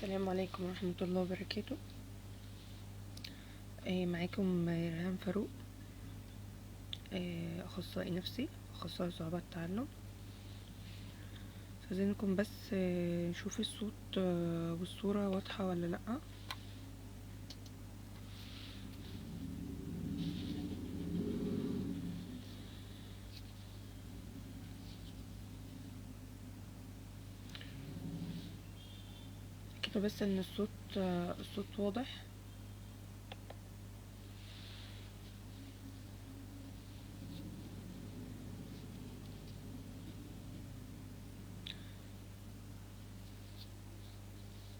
السلام عليكم ورحمة الله وبركاته. معاكم ريهام فاروق، أخصائي نفسي، أخصائي صعوبات التعلم. عايزينكم بس نشوف الصوت والصورة واضحة ولا لأ. كده بس ان الصوت واضح.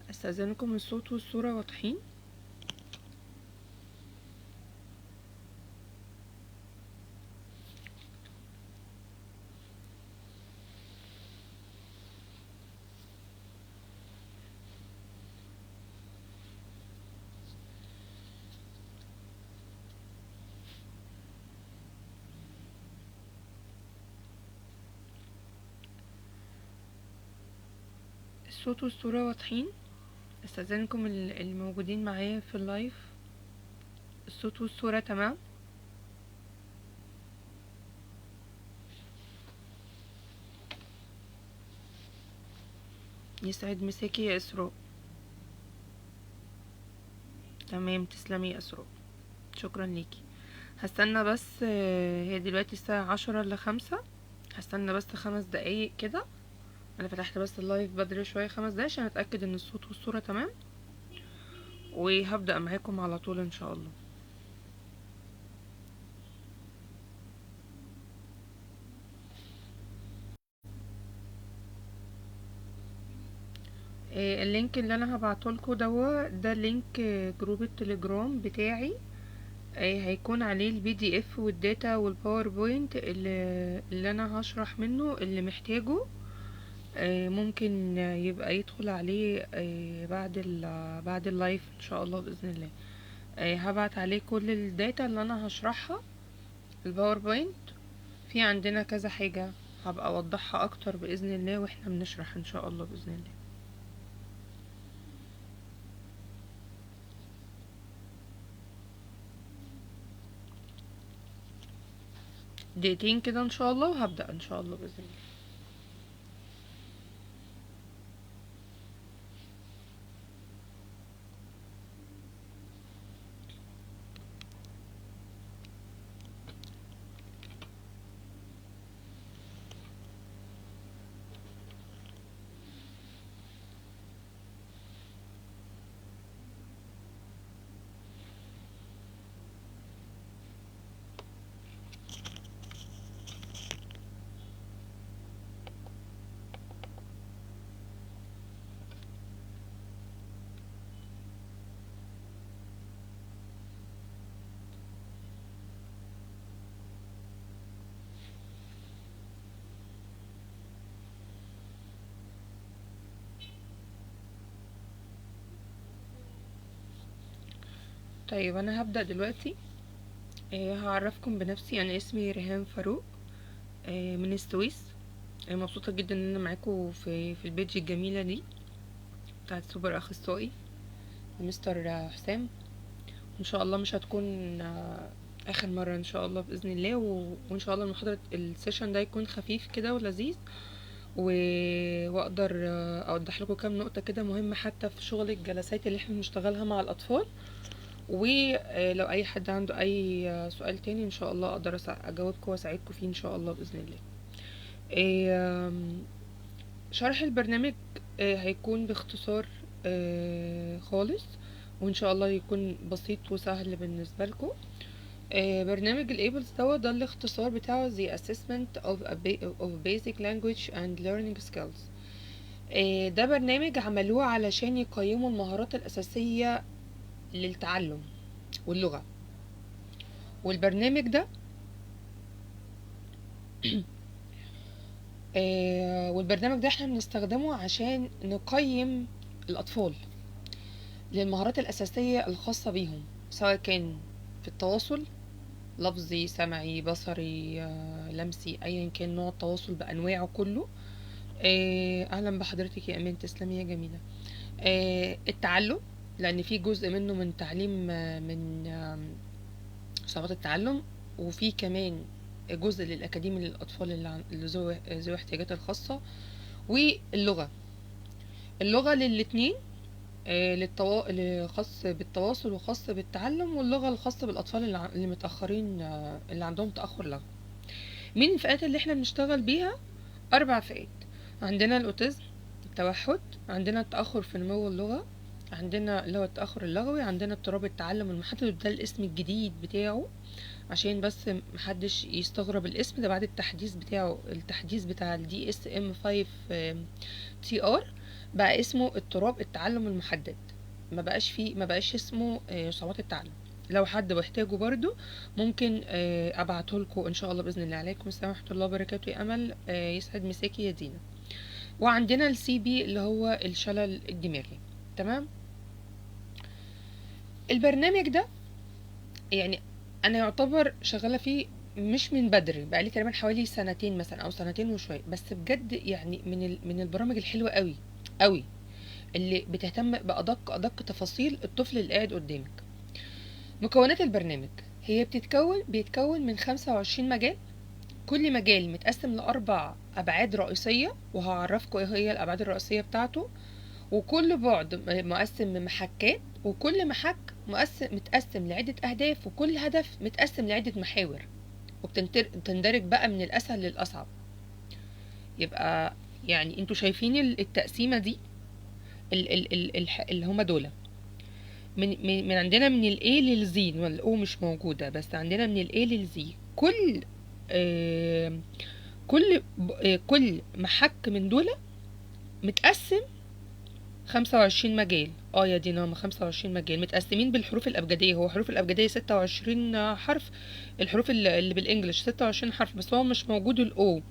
استاذنكم الصوت والصورة واضحين. الصوت والصورة واضحين. استاذنكم الموجودين معايا في اللايف، الصوت والصورة تمام. يسعد مساكي يا اسراء. تمام، تسلمي يا اسراء، شكرا ليكي. هستنى بس هي دلوقتي الساعة 10:55. هستنى بس 5 دقايق كده. انا فتحت بس اللايف بدري شوية 5 دقايق عشان اتأكد ان الصوت والصورة تمام، وهبدأ معاكم على طول ان شاء الله. اللينك اللي انا هبعتهولكوا ده لينك جروب التليجرام بتاعي. هيكون عليه الPDF والداتا والباوربوينت اللي انا هشرح منه. اللي محتاجه ممكن يبقى يدخل عليه بعد اللايف ان شاء الله باذن الله. هبعت عليه كل الداتا اللي انا هشرحها. الباوربوينت في عندنا كذا حاجة هبقى اوضحها اكتر باذن الله واحنا بنشرح ان شاء الله باذن الله. دقيقتين كده ان شاء الله وهبدأ ان شاء الله باذن الله. طيب انا هبدأ دلوقتي. هعرفكم بنفسي. انا اسمي ريهام فاروق، من السويس. مبسوطة جدا ان انا معاكم في البيج الجميلة دي بتاعت سوبر اخصائي مستر حسام. ان شاء الله مش هتكون اخر مرة ان شاء الله باذن الله، وان شاء الله المحاضرة السيشن ده يكون خفيف كده ولذيذ، واقدر اوضح لكم كام نقطة كده مهمة حتى في شغل الجلسات اللي احنا بنشتغلها مع الاطفال. ولو اي حد عنده اي سؤال تاني ان شاء الله اقدر اجاوبكم واساعدكم فيه ان شاء الله باذن الله. شرح البرنامج هيكون باختصار خالص، وان شاء الله يكون بسيط وسهل بالنسبه لكم. برنامج الايبلز ده الاختصار بتاعه The Assessment of Basic Language and Learning Skills. ده برنامج عملوه علشان يقيموا المهارات الأساسية للتعلم واللغة. والبرنامج ده احنا بنستخدمه عشان نقيم الأطفال للمهارات الأساسية الخاصة بيهم، سواء كان في التواصل لفظي، سمعي، بصري، لمسي، أيا كان نوع التواصل بأنواعه كله. أهلا بحضرتك يا أمان، تسلمي يا جميلة. التعلم، لان في جزء منه من تعليم من صعوبات التعلم، وفي كمان جزء للاكاديمي للاطفال اللي ذوي احتياجات الخاصه. واللغه، اللغه للاتنين، خاص بالتواصل وخاص بالتعلم، واللغه الخاصه بالاطفال اللي متاخرين، اللي عندهم تاخر لغوي. مين الفئات اللي احنا بنشتغل بيها؟ 4 فئات. عندنا الاوتيزم، التوحد، عندنا التاخر في نمو اللغه، عندنا اللي هو التاخر اللغوي، عندنا اضطراب التعلم المحدد، ده الاسم الجديد بتاعه عشان بس محدش يستغرب الاسم ده بعد التحديث بتاعه، التحديث بتاع ال DSM-5 TR بقى اسمه اضطراب التعلم المحدد، ما بقاش اسمه صعوبات التعلم. لو حد محتاجه برضو ممكن ابعته لكم ان شاء الله باذن الله. عليكم السلام ورحمه الله وبركاته يا امل، يسعد مساكي يا دينا. وعندنا السي بي اللي هو الشلل الدماغي. تمام. البرنامج ده يعني انا يعتبر شغاله فيه مش من بدري، بقى لي تقريبا حوالي سنتين مثلا او سنتين وشويه، بس بجد يعني من البرامج الحلوه قوي قوي اللي بتهتم بادق تفاصيل الطفل اللي قاعد قدامك. مكونات البرنامج هي بيتكون من 25 مجال، كل مجال متقسم ل4 ابعاد رئيسيه، وهعرفكم ايه هي الابعاد الرئيسيه بتاعته. وكل بعد مقسم بمحكات، وكل محك متقسم لعدة أهداف، وكل هدف متقسم لعدة محاور، وبتندرج بقى من الأسهل للأصعب. يبقى يعني انتوا شايفين التقسيمة دي، اللي هما دول من عندنا من ال A لل Z، وال O مش موجودة، بس عندنا من ال A لل Z. كل آه كل محك من دول متقسم 25 مجال. يا دينا هما 25 مجال متقسمين بالحروف الأبجدية. هو حروف الأبجدية 26 حرف، الحروف اللي بالإنجلش 26 حرف، بس هو مش موجود الأو،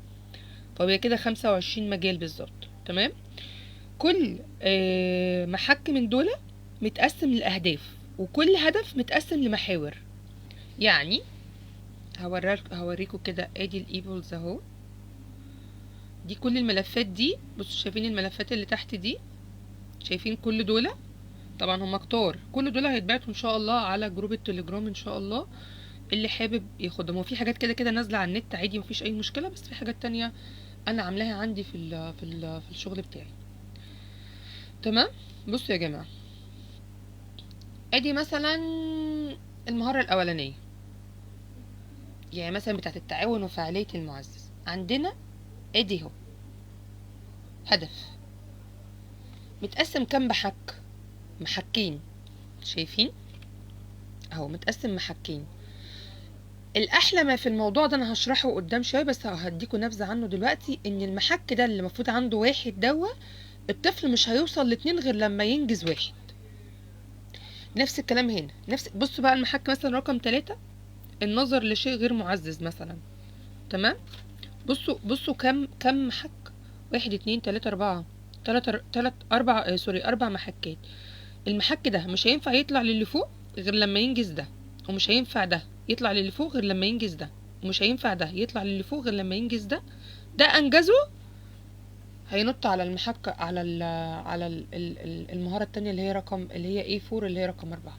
فهي كده 25 مجال بالظبط. تمام. كل محك من دول متقسم لأهداف، وكل هدف متقسم لمحاور. يعني هوريكم كده، ادي الايبلز اهو، دي كل الملفات دي. بصوا شايفين الملفات اللي تحت دي؟ شايفين كل دول؟ طبعا هم كتار، كل دول هيتبعتوا ان شاء الله على جروب التليجرام ان شاء الله، اللي حابب ياخدهم. وفي حاجات كده كده نازله على النت عادي، مفيش اي مشكله، بس في حاجات تانية انا عاملاها عندي في الشغل بتاعي. تمام. بصوا يا جماعه، ادي مثلا المهاره الاولانيه، يعني مثلا بتاعه التعاون وفعاليه المعزز. عندنا ادي اهو هدف متقسم كام محكين. شايفين اهو متقسم محكين. الاحلى ما في الموضوع ده انا هشرحه قدام شويه، بس هديكوا نبذه عنه دلوقتي. ان المحك ده اللي المفروض عنده 1 دوا، الطفل مش هيوصل ل2 غير لما ينجز 1. نفس الكلام هنا، بصوا بقى المحك مثلا رقم 3، النظر لشيء غير معزز مثلا. تمام. بصوا كم محك، 1 2 3 4 4 محكات. المحك ده مش هينفع يطلع للي فوق غير لما ينجز ده، ومش هينفع ده يطلع للي فوق غير لما ينجز ده، ومش هينفع ده يطلع للي فوق غير لما ينجز ده. ده انجزه هينط على المحك، على المهارة التانية اللي هي A4، اللي هي رقم 4.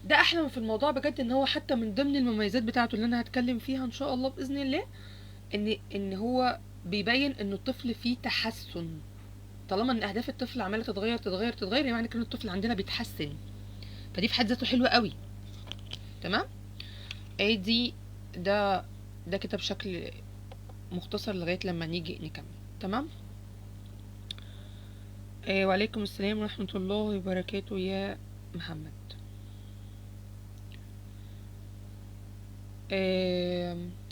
ده احلى في الموضوع بجد، ان هو حتى من ضمن المميزات بتاعته اللي انا هتكلم فيها ان شاء الله باذن الله، ان هو بيبين ان الطفل فيه تحسن. طالما ان اهداف الطفل عماله تتغير، يعني كان الطفل عندنا بيتحسن، فدي في حد ذاته حلوه قوي. تمام. ادي ده كده بشكل مختصر لغايه لما نيجي نكمل. تمام. وعليكم السلام ورحمه الله وبركاته يا محمد.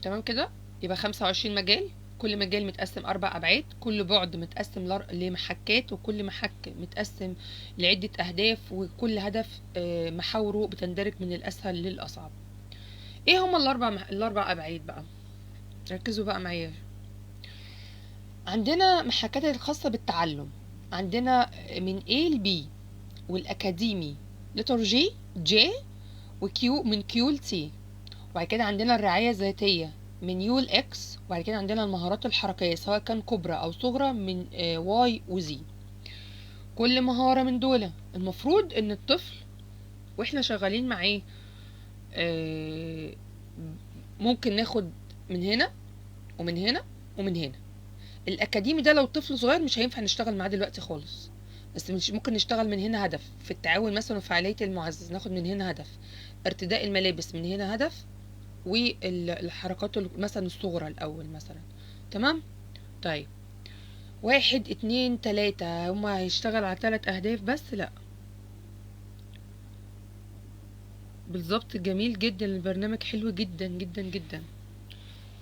تمام كده. يبقى 25 مجال، كل مجال متقسم 4 أبعاد، كل بعد متقسم لمحكات، وكل محك متقسم لعدة أهداف، وكل هدف محاوره بتندرج من الأسهل للأصعب. ايه هما الأربع أبعاد بقى؟ ركزوا بقى معايا. عندنا محكات الخاصة بالتعلم، عندنا من A ل B، والأكاديمي لتر J، وكيو من Q ل T. وبعد كده عندنا الرعاية الذاتية من يو لإكس. وبعد كده عندنا المهارات الحركية سواء كان كبرى أو صغرى من واي وزي. كل مهارة من دول المفروض ان الطفل واحنا شغالين معاه آه، ممكن ناخد من هنا ومن هنا ومن هنا. الاكاديمي ده لو طفل صغير مش هينفع نشتغل معاه دلوقتي خالص، بس مش ممكن نشتغل من هنا هدف في التعاون مثلا وفعالية المعزز، ناخد من هنا هدف ارتداء الملابس، من هنا هدف، والحركات مثلا الصغرى الاول مثلا. تمام. طيب 1 2 3 هما هيشتغل على 3 اهداف بس؟ لا بالظبط. جميل جدا، البرنامج حلو جدا جدا جدا.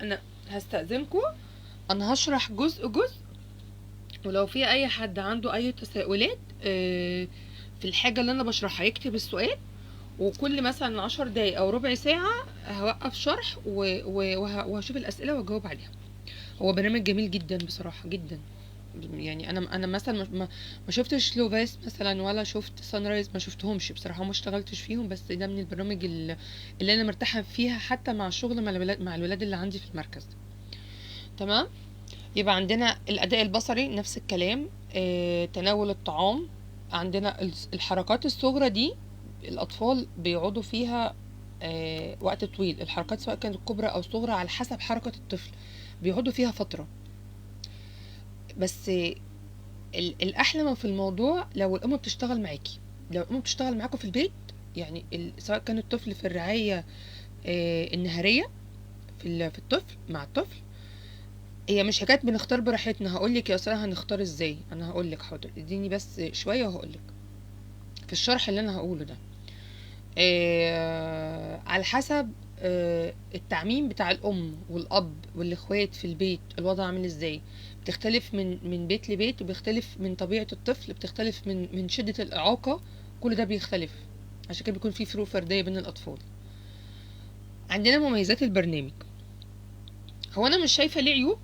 انا هستأذنكم، انا هشرح جزء جزء، ولو في اي حد عنده اي تساؤلات في الحاجة اللي انا بشرحها يكتب السؤال، وكل مثلا 10 دقايق او ربع ساعة هوقف شرح وهشوف الاسئلة واجاوب عليها. هو برنامج جميل جدا بصراحة جدا. يعني انا مثلا ما شفتش لوفاس مثلا ولا شفت سان رايز، ما شفتهمش بصراحة، ما اشتغلتش فيهم، بس ده من البرامج اللي انا مرتاحة فيها حتى مع الشغل مع الولاد اللي عندي في المركز. تمام. يبقى عندنا الأداء البصري نفس الكلام، تناول الطعام. عندنا الحركات الصغرى دي الأطفال بيقعدوا فيها وقت طويل. الحركات سواء كانت كبرى أو صغرى على حسب حركة الطفل بيقعدوا فيها فترة. بس الأحلى ما في الموضوع لو الأم بتشتغل معاكي، لو الأم بتشتغل معاكوا في البيت، يعني سواء كان الطفل في الرعاية النهارية في الطفل مع الطفل. هي مش حكايه بنختار براحتنا، هقولك يا اسراء هنختار ازاي. انا هقولك حاضر، اديني بس شويه وهقولك في الشرح اللي انا هقوله ده. على حسب التعميم بتاع الام والاب والاخوات في البيت الوضع عامل ازاي. بتختلف من بيت لبيت، وبيختلف من طبيعه الطفل، بتختلف من شده الاعاقه، كل ده بيختلف. عشان كده بيكون في فروق فرديه بين الاطفال. عندنا مميزات البرنامج. هو انا مش شايفه ليه عيوب،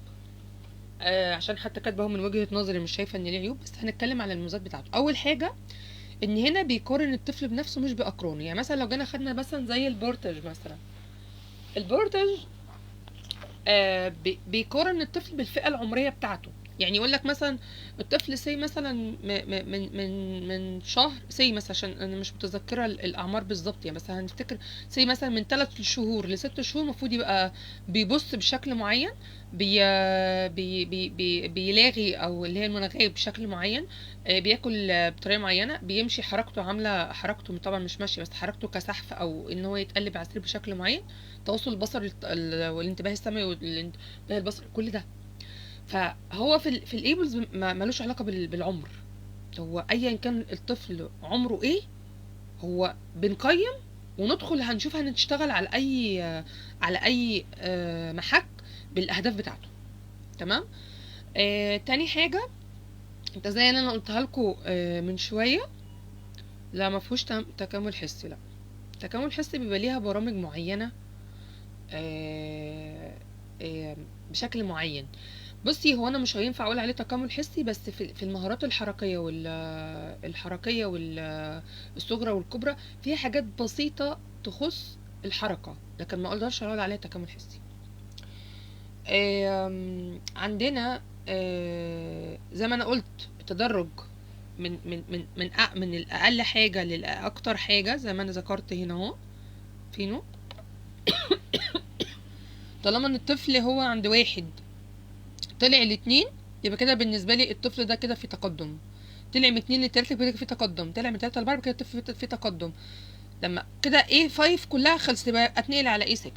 عشان حتى كاتبه من وجهة نظري مش شايفه ان ليه عيوب، بس هنتكلم على المميزات بتاعته. اول حاجه ان هنا بيقارن الطفل بنفسه مش باقرانه. يعني مثلا لو جينا خدنا مثلا زي البورتاج مثلا، البورتاج بيقارن الطفل بالفئه العمريه بتاعته. يعني يقول لك مثلا الطفل سي مثلا من شهر سي مثلا، عشان انا مش متذكره الاعمار بالظبط يعني، بس هنفتكر سي مثلا من 3 شهور ل6 شهور المفروض يبقى بيبص بشكل معين، بي بيلاغي او اللي هي المناغيه بشكل معين، بياكل بطريقه معينه، بيمشي حركته عامله حركته طبعا مش ماشي بس حركته كسحف او ان هو يتقلب على السرير بشكل معين، التواصل البصري والانتباه السمعي والانتباه البصري كل ده. فهو في الايبلز ملوش علاقه بالعمر. هو ايا كان الطفل عمره ايه، هو بنقيم وندخل هنشوف هنشتغل على اي محك بالاهداف بتاعته. تمام. تاني حاجه، انت زي اللي انا قلتها لكم من شويه، لا ما فيهوش تكامل حسي. لا، تكامل حسي بيبقى ليها برامج معينه بشكل معين. بصي هو انا مش هينفع اقول عليه تكامل حسي، بس في المهارات الحركيه والصغرى والكبرى فيها حاجات بسيطه تخص الحركه، لكن ما اقدرش اقول عليها تكامل حسي. عندنا زي ما انا قلت التدرج من الاقل حاجه للاكتر حاجه، زي ما انا ذكرت هنا اهو فينو. طالما ان الطفل هو عند 1 طلع ل2، يبقى كده بالنسبه لي الطفل ده كده في تقدم. طلع من 2 ل3 يبقى كده في تقدم. طلع من 3 ل4 يبقى كده الطفل في تقدم. لما كده A5 كلها خلصت يبقى اتنقل على A6.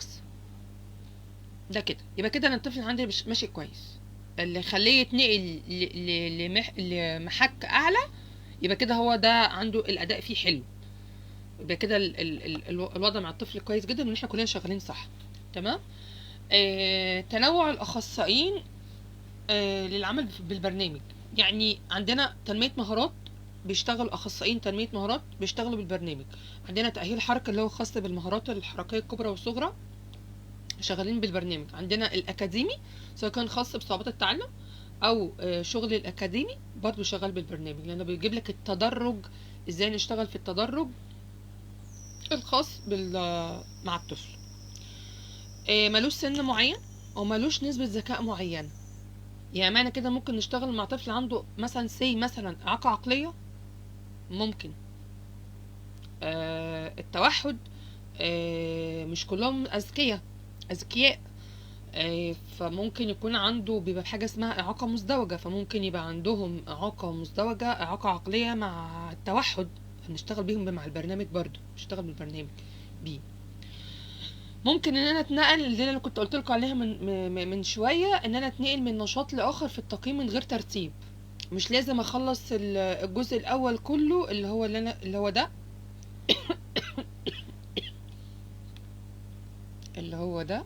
ده كده يبقى كده انا الطفل عندي مش ماشي كويس. اللي خليه يتنقل لمحك اعلى يبقى كده هو ده عنده الاداء فيه حلو. يبقى كده الوضع مع الطفل كويس جدا، وان احنا كلنا شغالين صح. تمام. تنوع الاخصائيين للعمل بالبرنامج. يعني عندنا تنمية مهارات بيشتغل اخصائيين تنمية مهارات بيشتغلوا بالبرنامج. عندنا تأهيل حركة اللي هو خاص بالمهارات الحركية الكبرى والصغرى شغالين بالبرنامج. عندنا الاكاديمي سواء كان خاص بصعوبات التعلم او شغل الاكاديمي برضو شغال بالبرنامج، لانه بيجيب لك التدرج ازاي نشتغل في التدرج الخاص مع الطفل. ملوش سن معين او ملوش نسبة ذكاء معينة. يعني معنى كده ممكن نشتغل مع طفل عنده مثلا مثلا اعاقة عقلية ممكن التوحد مش كلهم اذكياء. فممكن يكون عنده بيبقى بحاجة اسمها إعاقة مزدوجة، فممكن يبقى عندهم إعاقة مزدوجة، إعاقة عقلية مع التوحد، فنشتغل بيهم مع البرنامج برضو، نشتغل بالبرنامج بيه. ممكن ان انا اتنقل اللي انا كنت قلت لكم عليها من شويه، ان انا اتنقل من نشاط لاخر في التقييم من غير ترتيب. مش لازم اخلص الجزء الاول كله اللي هو ده اللي هو ده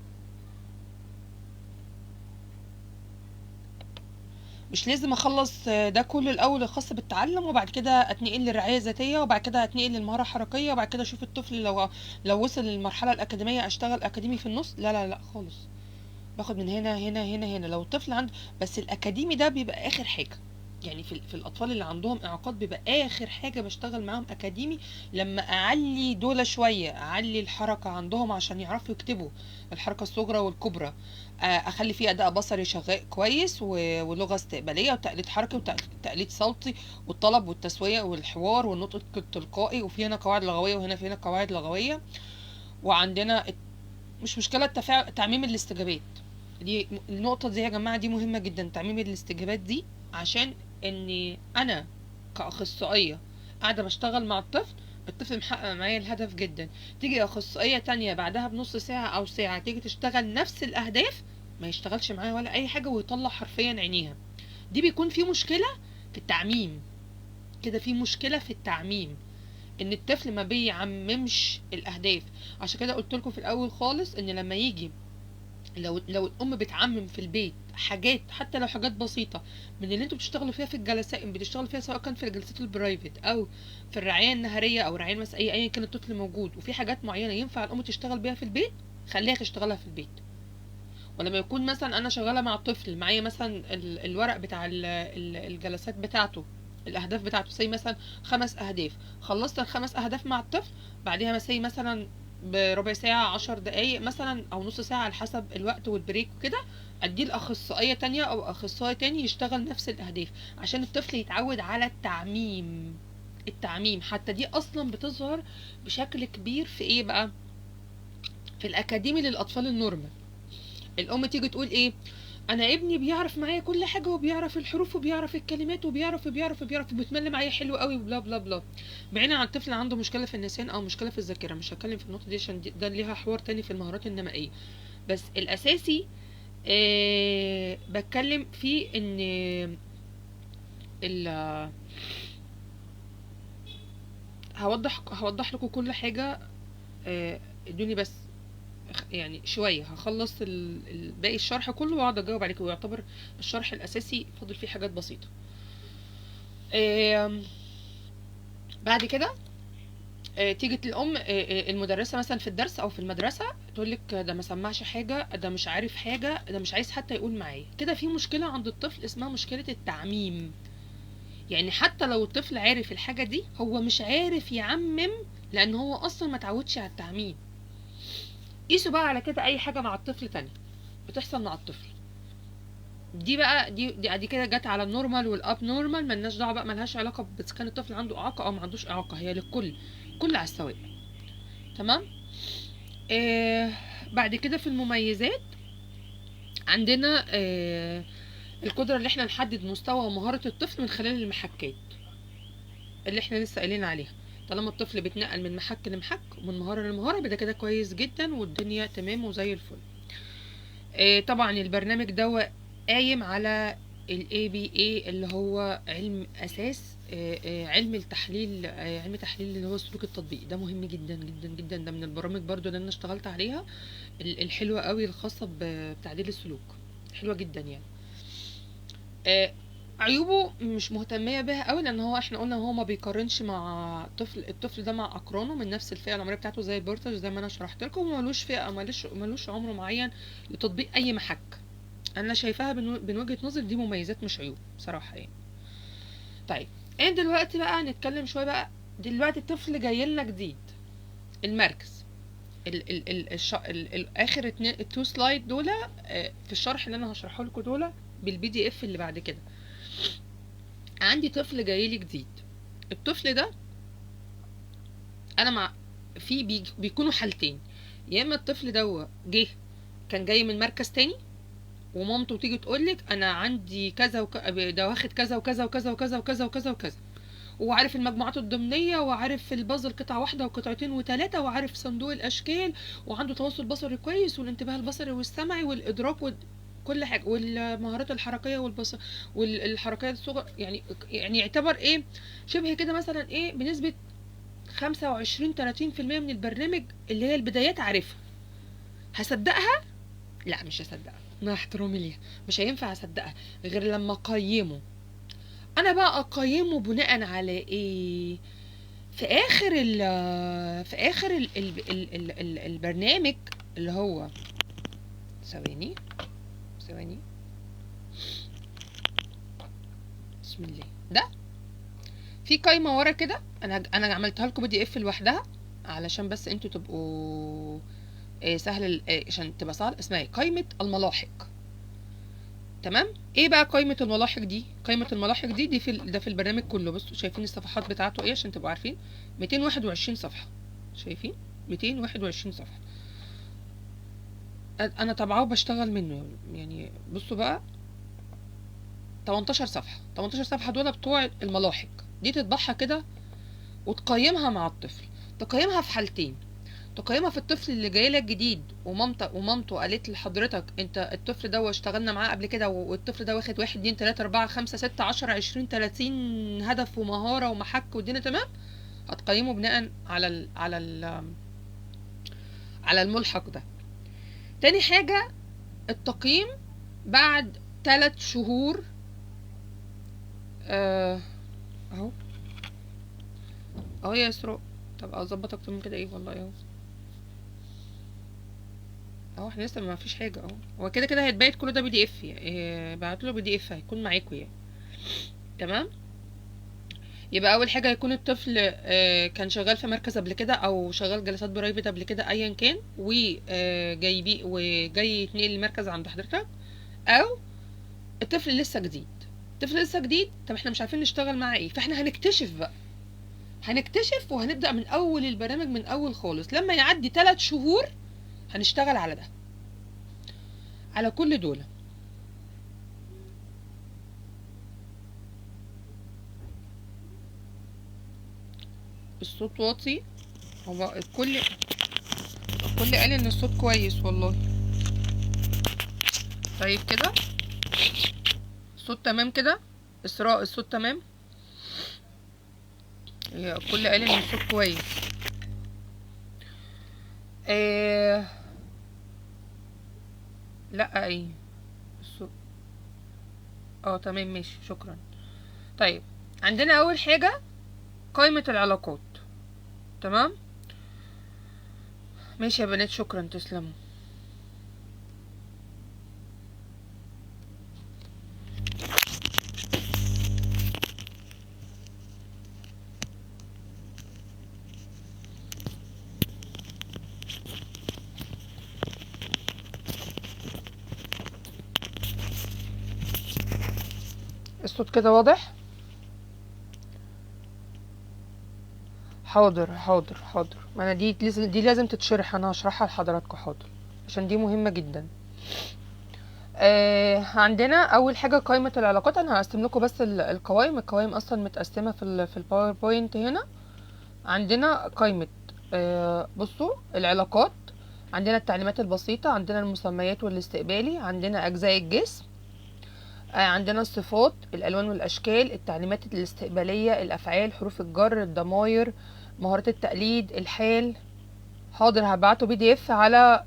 مش لازم اخلص ده كله الاول الخاص بالتعلم، وبعد كده اتنقل للرعايه الذاتيه، وبعد كده اتنقل للمهاره الحركيه، وبعد كده اشوف الطفل لو وصل للمرحله الاكاديميه اشتغل اكاديمي في النص. لا لا لا خالص، باخد من هنا هنا هنا هنا. لو الطفل عنده بس الاكاديمي ده بيبقى اخر حاجه، يعني في الاطفال اللي عندهم اعاقات بيبقى اخر حاجه بشتغل معاهم اكاديمي، لما اعلي دول شويه، اعلي الحركه عندهم عشان يعرفوا يكتبوا الحركه الصغرى والكبرى، اخلي فيه اداء بصري شغال كويس، ولغه استقباليه وتقليد حركي وتقليد صوتي والطلب والتسويه والحوار والنطق التلقائي، وفي هنا قواعد لغويه وهنا في هنا قواعد لغويه. وعندنا مش مشكله تعميم الاستجابات. دي النقطة دي يا جماعة دي مهمة جدا، تعميم الاستجابات دي، عشان اني انا كأخصائية قاعدة بشتغل مع الطفل محقق معايا الهدف جدا، تيجي أخصائية تانية بعدها بنص ساعة أو ساعة تيجي تشتغل نفس الأهداف، ما يشتغلش معايا ولا أي حاجة ويطلع حرفيا عينيها. دي بيكون في مشكلة في التعميم، كده في مشكلة في التعميم، ان الطفل ما بيعممش الأهداف. عشان كده قلت لكم في الأول خالص ان لما يجي لو الام بتعمم في البيت حاجات، حتى لو حاجات بسيطه من اللي انتوا بتشتغلوا فيها في الجلسات، بتشتغلوا فيها سواء كان في الجلسات البرايفت او في الرعايه النهاريه او الرعايه المسائيه، ايا كان الطفل موجود وفي حاجات معينه ينفع الام تشتغل بيها في البيت، خليها تشتغلها في البيت. ولما يكون مثلا انا شغاله مع الطفل، معايا مثلا الورق بتاع الجلسات بتاعته، الاهداف بتاعته زي مثلا 5 اهداف، خلصت ال5 اهداف مع الطفل، بعدها مثلا بربع ساعة 10 دقايق مثلا او نص ساعة على حسب الوقت والبريك وكده، اديه لاخصائية تانية او اخصائي تاني يشتغل نفس الاهداف، عشان الطفل يتعود على التعميم حتى دي اصلا بتظهر بشكل كبير في ايه بقى، في الاكاديمي للاطفال النورمال. الام تيجي تقول ايه، انا ابني بيعرف معايا كل حاجه، وبيعرف الحروف وبيعرف الكلمات وبيعرف وبيتملي معايا حلو قوي وبلا بلا بلا، بعيدا عن الطفل عنده مشكله في النسيان او مشكله في الذاكره. مش هتكلم في النقطه دي عشان ده ليها حوار تاني في المهارات النمائيه، بس الاساسي بتكلم فيه ان ال هوضح لكم كل حاجه. ادوني بس يعني شويه هخلص باقي الشرح كله واقعد اجاوب عليكم، ويعتبر الشرح الاساسي فاضل فيه حاجات بسيطه. بعد كده تيجي الام المدرسه مثلا في الدرس او في المدرسه تقول لك ده ما سمعش حاجه، ده مش عارف حاجه، ده مش عايز حتى يقول معايا. كده في مشكله عند الطفل اسمها مشكله التعميم، يعني حتى لو الطفل عارف الحاجه دي هو مش عارف يعمم، لان هو اصلا ما تعودش على التعميم. قيسوا بقى على كده اي حاجه مع الطفل تاني بتحصل مع الطفل، دي بقى دي كده جت على النورمال والاب نورمال، ملناش دعوه بقى، ملهاش علاقه بس كان الطفل عنده اعاقه او ما عندوش اعاقه، هي للكل، كل على السواء. تمام. آه بعد كده في المميزات عندنا القدره اللي احنا نحدد مستوى ومهاره الطفل من خلال المحكات اللي احنا لسه قايلين عليها. طالما الطفل بيتنقل من محك لمحك ومن مهاره لمهاره يبقى ده كده كويس جدا والدنيا تمام وزي الفل. طبعا البرنامج ده قايم على ال ABA اللي هو علم اساس علم التحليل، علم تحليل اللي هو السلوك التطبيقي. ده مهم جدا جدا جدا، ده من البرامج برضو اللي انا اشتغلت عليها الحلوه قوي الخاصه بتعديل السلوك، حلوه جدا يعني. عيوبه مش مهتميه بها قوي، لان هو احنا قلنا هو ما بيقارنش مع الطفل ده مع اقرانه من نفس الفئه العمريه بتاعته زي البورتج زي ما انا شرحت لكم، ومالوش فئه، مالوش عمر معين لتطبيق اي محك. انا شايفاها من وجهه نظري دي مميزات مش عيوب بصراحه يعني. طيب ايه دلوقتي بقى نتكلم شويه بقى، دلوقتي الطفل جاي لنا جديد المركز، اخر التو سلايد دول في الشرح اللي انا هشرحه لكم دول بالPDF اللي بعد كده. عندي طفل جاي لي جديد، الطفل ده انا مع بيكونوا حالتين، يا اما الطفل ده جه كان جاي من مركز تاني ومامته تيجي تقولك انا عندي كذا ده واخد كذا وكذا وكذا وكذا وكذا وكذا وكذا، وعارف المجموعات الضمنيه، وعارف البازل قطعه واحده وقطعتين وثلاثه، وعارف صندوق الاشكال، وعنده تواصل بصري كويس والانتباه البصري والسمعي والادراك كل حاجه، والمهارات الحركيه والحركيه الصغر، يعني يعتبر ايه شبه كده مثلا ايه بنسبه 25-30% من البرنامج اللي هي البدايات عارفها. هصدقها؟ لا مش هصدقها، مع احترامي ليها مش هينفع اصدقها غير لما اقيمه. انا بقى اقيمه بناء على ايه؟ في اخر البرنامج اللي هو ثواني بسم الله، ده في قايمه ورا كده، انا عملتها لكم PDF لوحدها علشان بس انتوا تبقوا سهل عشان تبقى سهل، اسمها قايمه الملاحق. تمام. ايه بقى قايمه الملاحق دي؟ قايمه الملاحق دي ده في البرنامج كله. بصوا شايفين الصفحات بتاعته ايه عشان تبقوا عارفين؟ 221 صفحه، شايفين 221 صفحه. انا طبعا بشتغل منه يعني. بصوا بقى 18 صفحه، 18 صفحه دول بتوع الملاحق دي، تطبعها كده وتقيمها مع الطفل. تقيمها في حالتين، تقيمها في الطفل اللي جاي لك جديد ومامته قالت لحضرتك انت الطفل ده اشتغلنا معاه قبل كده، والطفل ده واخد 1 2 3 4 5 6 10 20 30 هدف ومهاره ومحك والدنيا تمام. هتقيمه بناء على الملحق ده. تاني حاجه التقييم بعد 3 شهور. اهو يا اسراء. طب اظبط اكتر من كده ايه والله اهو احنا لسه ما فيش حاجه هو كده كده هيتبعت كله ده PDF يعني. بعتله PDF هيكون معاكم يعني. تمام. يبقى اول حاجه هيكون الطفل كان شغال في مركز قبل كده او شغال جلسات برايفت قبل كده ايا كان، وجاي يتنقل المركز عند حضرتك، او الطفل لسه جديد. طب احنا مش عارفين نشتغل معاه ايه، فاحنا هنكتشف بقى، وهنبدأ من اول البرنامج من اول خالص. لما يعدي 3 شهور هنشتغل على ده، على كل دول. الصوت واطي. هو الكل قال ان الصوت كويس والله. طيب كده الصوت تمام كده؟ اسراء الصوت تمام؟ الكل قال ان الصوت كويس. لا ايه الصوت تمام ماشي شكرا. طيب عندنا اول حاجة قائمة العلاقات. تمام ماشي يا بنات شكرا تسلموا. الصوت كده واضح؟ حاضر ما انا دي لازم تتشرح، انا هشرحها لحضراتكم حاضر عشان دي مهمة جدا. عندنا اول حاجة قائمة العلاقات. انا هقسم لكم بس القوائم اصلا متقسمة في الباوربوينت هنا. عندنا قائمة بصوا العلاقات، عندنا التعليمات البسيطة، عندنا المسميات والاستقبالي، عندنا اجزاء الجسم، عندنا الصفات، الالوان والاشكال، التعليمات الاستقباليه، الافعال، حروف الجر، الضمائر، مهارات التقليد، الحال. حاضر هبعته PDF على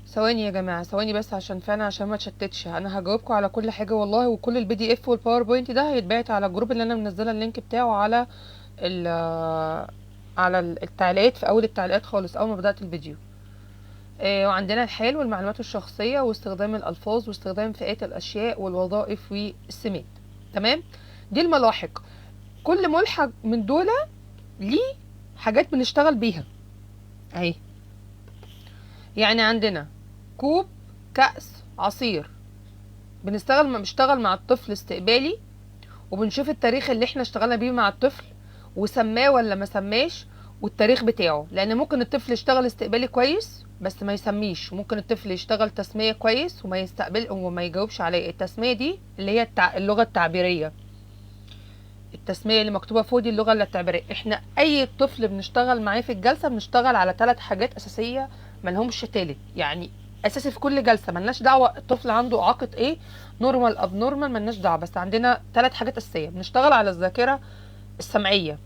ثواني يا جماعه، ثواني بس عشان فعلا عشان ما تشتتش. انا هجاوبكم على كل حاجه والله، وكل الPDF والباوربوينت ده هيتبعت على الجروب اللي انا منزله اللينك بتاعه على التعليقات في اول التعليقات خالص اول ما بدات الفيديو. وعندنا الحال والمعلومات الشخصية واستخدام الألفاظ واستخدام فئات الأشياء والوظائف والسمات. تمام. دي الملاحق. كل ملحق من دول ليه حاجات بنشتغل بيها اهي. يعني عندنا كوب، كأس، عصير. بنشتغل مع الطفل استقبالي، وبنشوف التاريخ اللي احنا اشتغلنا بيه مع الطفل وسماه ولا ما سماش، والتاريخ بتاعه. لان ممكن الطفل يشتغل استقبالي كويس بس ما يسميش، ممكن الطفل يشتغل تسمية كويس وما يستقبل وما يجاوبش عليه. التسمية دي اللي هي اللغة التعبيرية، التسمية اللي مكتوبة فوق دي اللغة التعبيرية. احنا اي طفل بنشتغل معاه في الجلسة بنشتغل على 3 حاجات اساسية ملهمش تالت، يعني اساسي في كل جلسة. ملناش دعوة الطفل عنده اعاقة ايه، نورمال اب نورمال، ملناش دعوة، بس عندنا 3 حاجات اساسية. بنشتغل على الذاكرة السمعية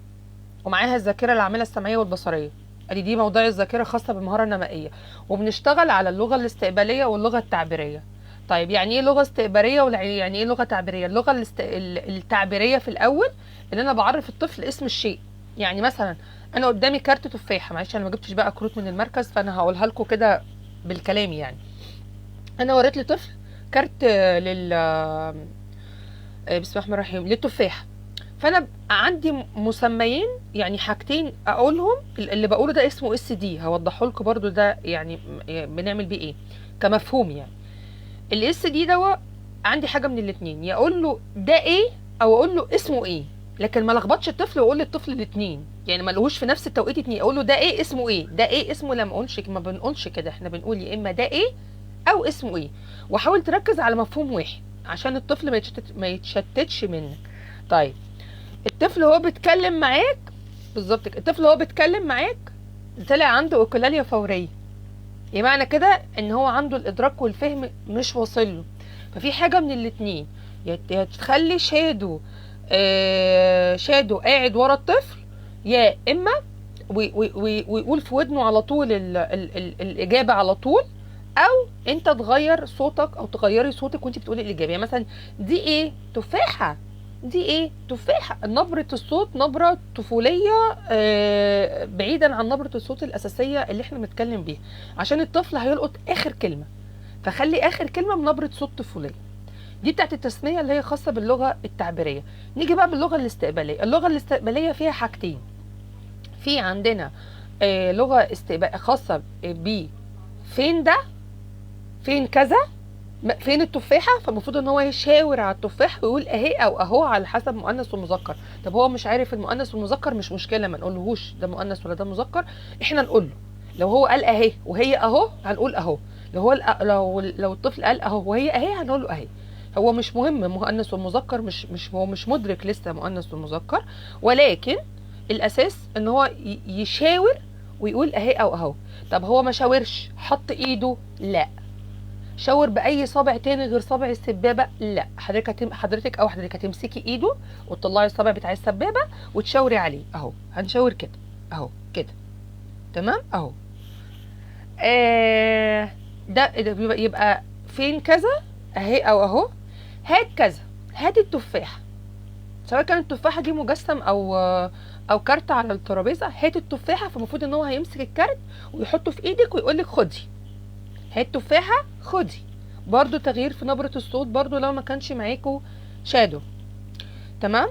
ومعاها الذاكرة العاملة السمعية والبصرية، ادي دي موضوع الذاكرة خاصة بالمهارة النمائية. وبنشتغل على اللغة الاستقبالية واللغة التعبيرية. طيب يعني ايه لغة استقبالية يعني ايه لغة تعبيرية؟ اللغة التعبيرية في الاول ان انا بعرف الطفل اسم الشيء. يعني مثلا انا قدامي كارت تفاحة، معلش انا ما جبتش بقى كروت من المركز فانا هقولها لكم كده بالكلام. يعني انا وريت لطفل كارت لل بسم الله الرحمن الرحيم للتفاح، فانا عندي مسميين، يعني حاجتين اقولهم. اللي بقوله ده اسمه اس دي، هوضحه لكم برضو ده يعني بنعمل بيه ايه كمفهوم. يعني الاس دي ده عندي حاجه من الاثنين، يا اقول له ده ايه او اقول له اسمه ايه، لكن ما لخبطش الطفل واقول للطفل الاثنين، يعني ما لهوش في نفس التوقيت اتنين. اقول له ده ايه اسمه ايه، ده ايه اسمه، لا ما بنقولش كده، احنا بنقول يا اما ده ايه او اسمه ايه. وحاول تركز على مفهوم واحد عشان الطفل ما يتشتتش منك. طيب الطفل هو بيتكلم معاك، بالظبط كده، الطفل هو بيتكلم معاك طلع عنده اكولاليا فوريه، يعني معنى كده ان هو عنده الادراك والفهم مش واصل له. ففي حاجه من الاتنين، يا تخلي شادو قاعد ورا الطفل، يا اما ويقول في ودنه على طول الاجابه على طول، او انت تغير صوتك او تغيري صوتك وانت بتقولي الاجابه. يعني مثلا دي ايه تفاحه، دي ايه تفاحه، نبره الصوت نبره طفوليه بعيدا عن نبره الصوت الاساسيه اللي احنا بنتكلم بيها، عشان الطفل هيلقط اخر كلمه، فخلي اخر كلمه بنبره صوت طفوليه. دي بتاعت التسميه اللي هي خاصه باللغه التعبيريه. نيجي بقى باللغه الاستقباليه. اللغه الاستقباليه فيها حاجتين، في عندنا لغه استقبال خاصه ب فين ده، فين كذا، فين التفاحه، فالمفروض ان هو يشاور على التفاح ويقول اهي او اهو على حسب مؤنث ومذكر. طب هو مش عارف المؤنث والمذكر، مش مشكله، ما نقولهوش ده مؤنث ولا ده مذكر، احنا نقول له. لو هو قال اهي وهي اهو هنقول اهو، لو هو لو الطفل قال اهو وهي اهي هنقول له اهي. هو مش مهم مؤنث والمذكر، مش هو مش مدرك لسه مؤنث والمذكر، ولكن الاساس ان هو يشاور ويقول اهي او اهو. طب هو ما شاورش، حط ايده، لا. شاور باي صابع تاني غير صابع السبابه، لا. حضرتك او حضرتك هتمسكي ايده وتطلعي الصابع بتاع السبابه وتشاوري عليه اهو. هنشاور كده اهو كده، تمام اهو. ده يبقى فين كذا اهي او اهو. هات كذا، هات التفاحه، سواء كانت التفاحه دي مجسم او كارت على الترابيزه. هات التفاحه، فالمفروض ان هو هيمسك الكارت ويحطه في ايدك ويقول لك خدي، هات تفاحه خدي. برضو تغيير في نبره الصوت، برضو لو ما كانش معاكوا شادو، تمام.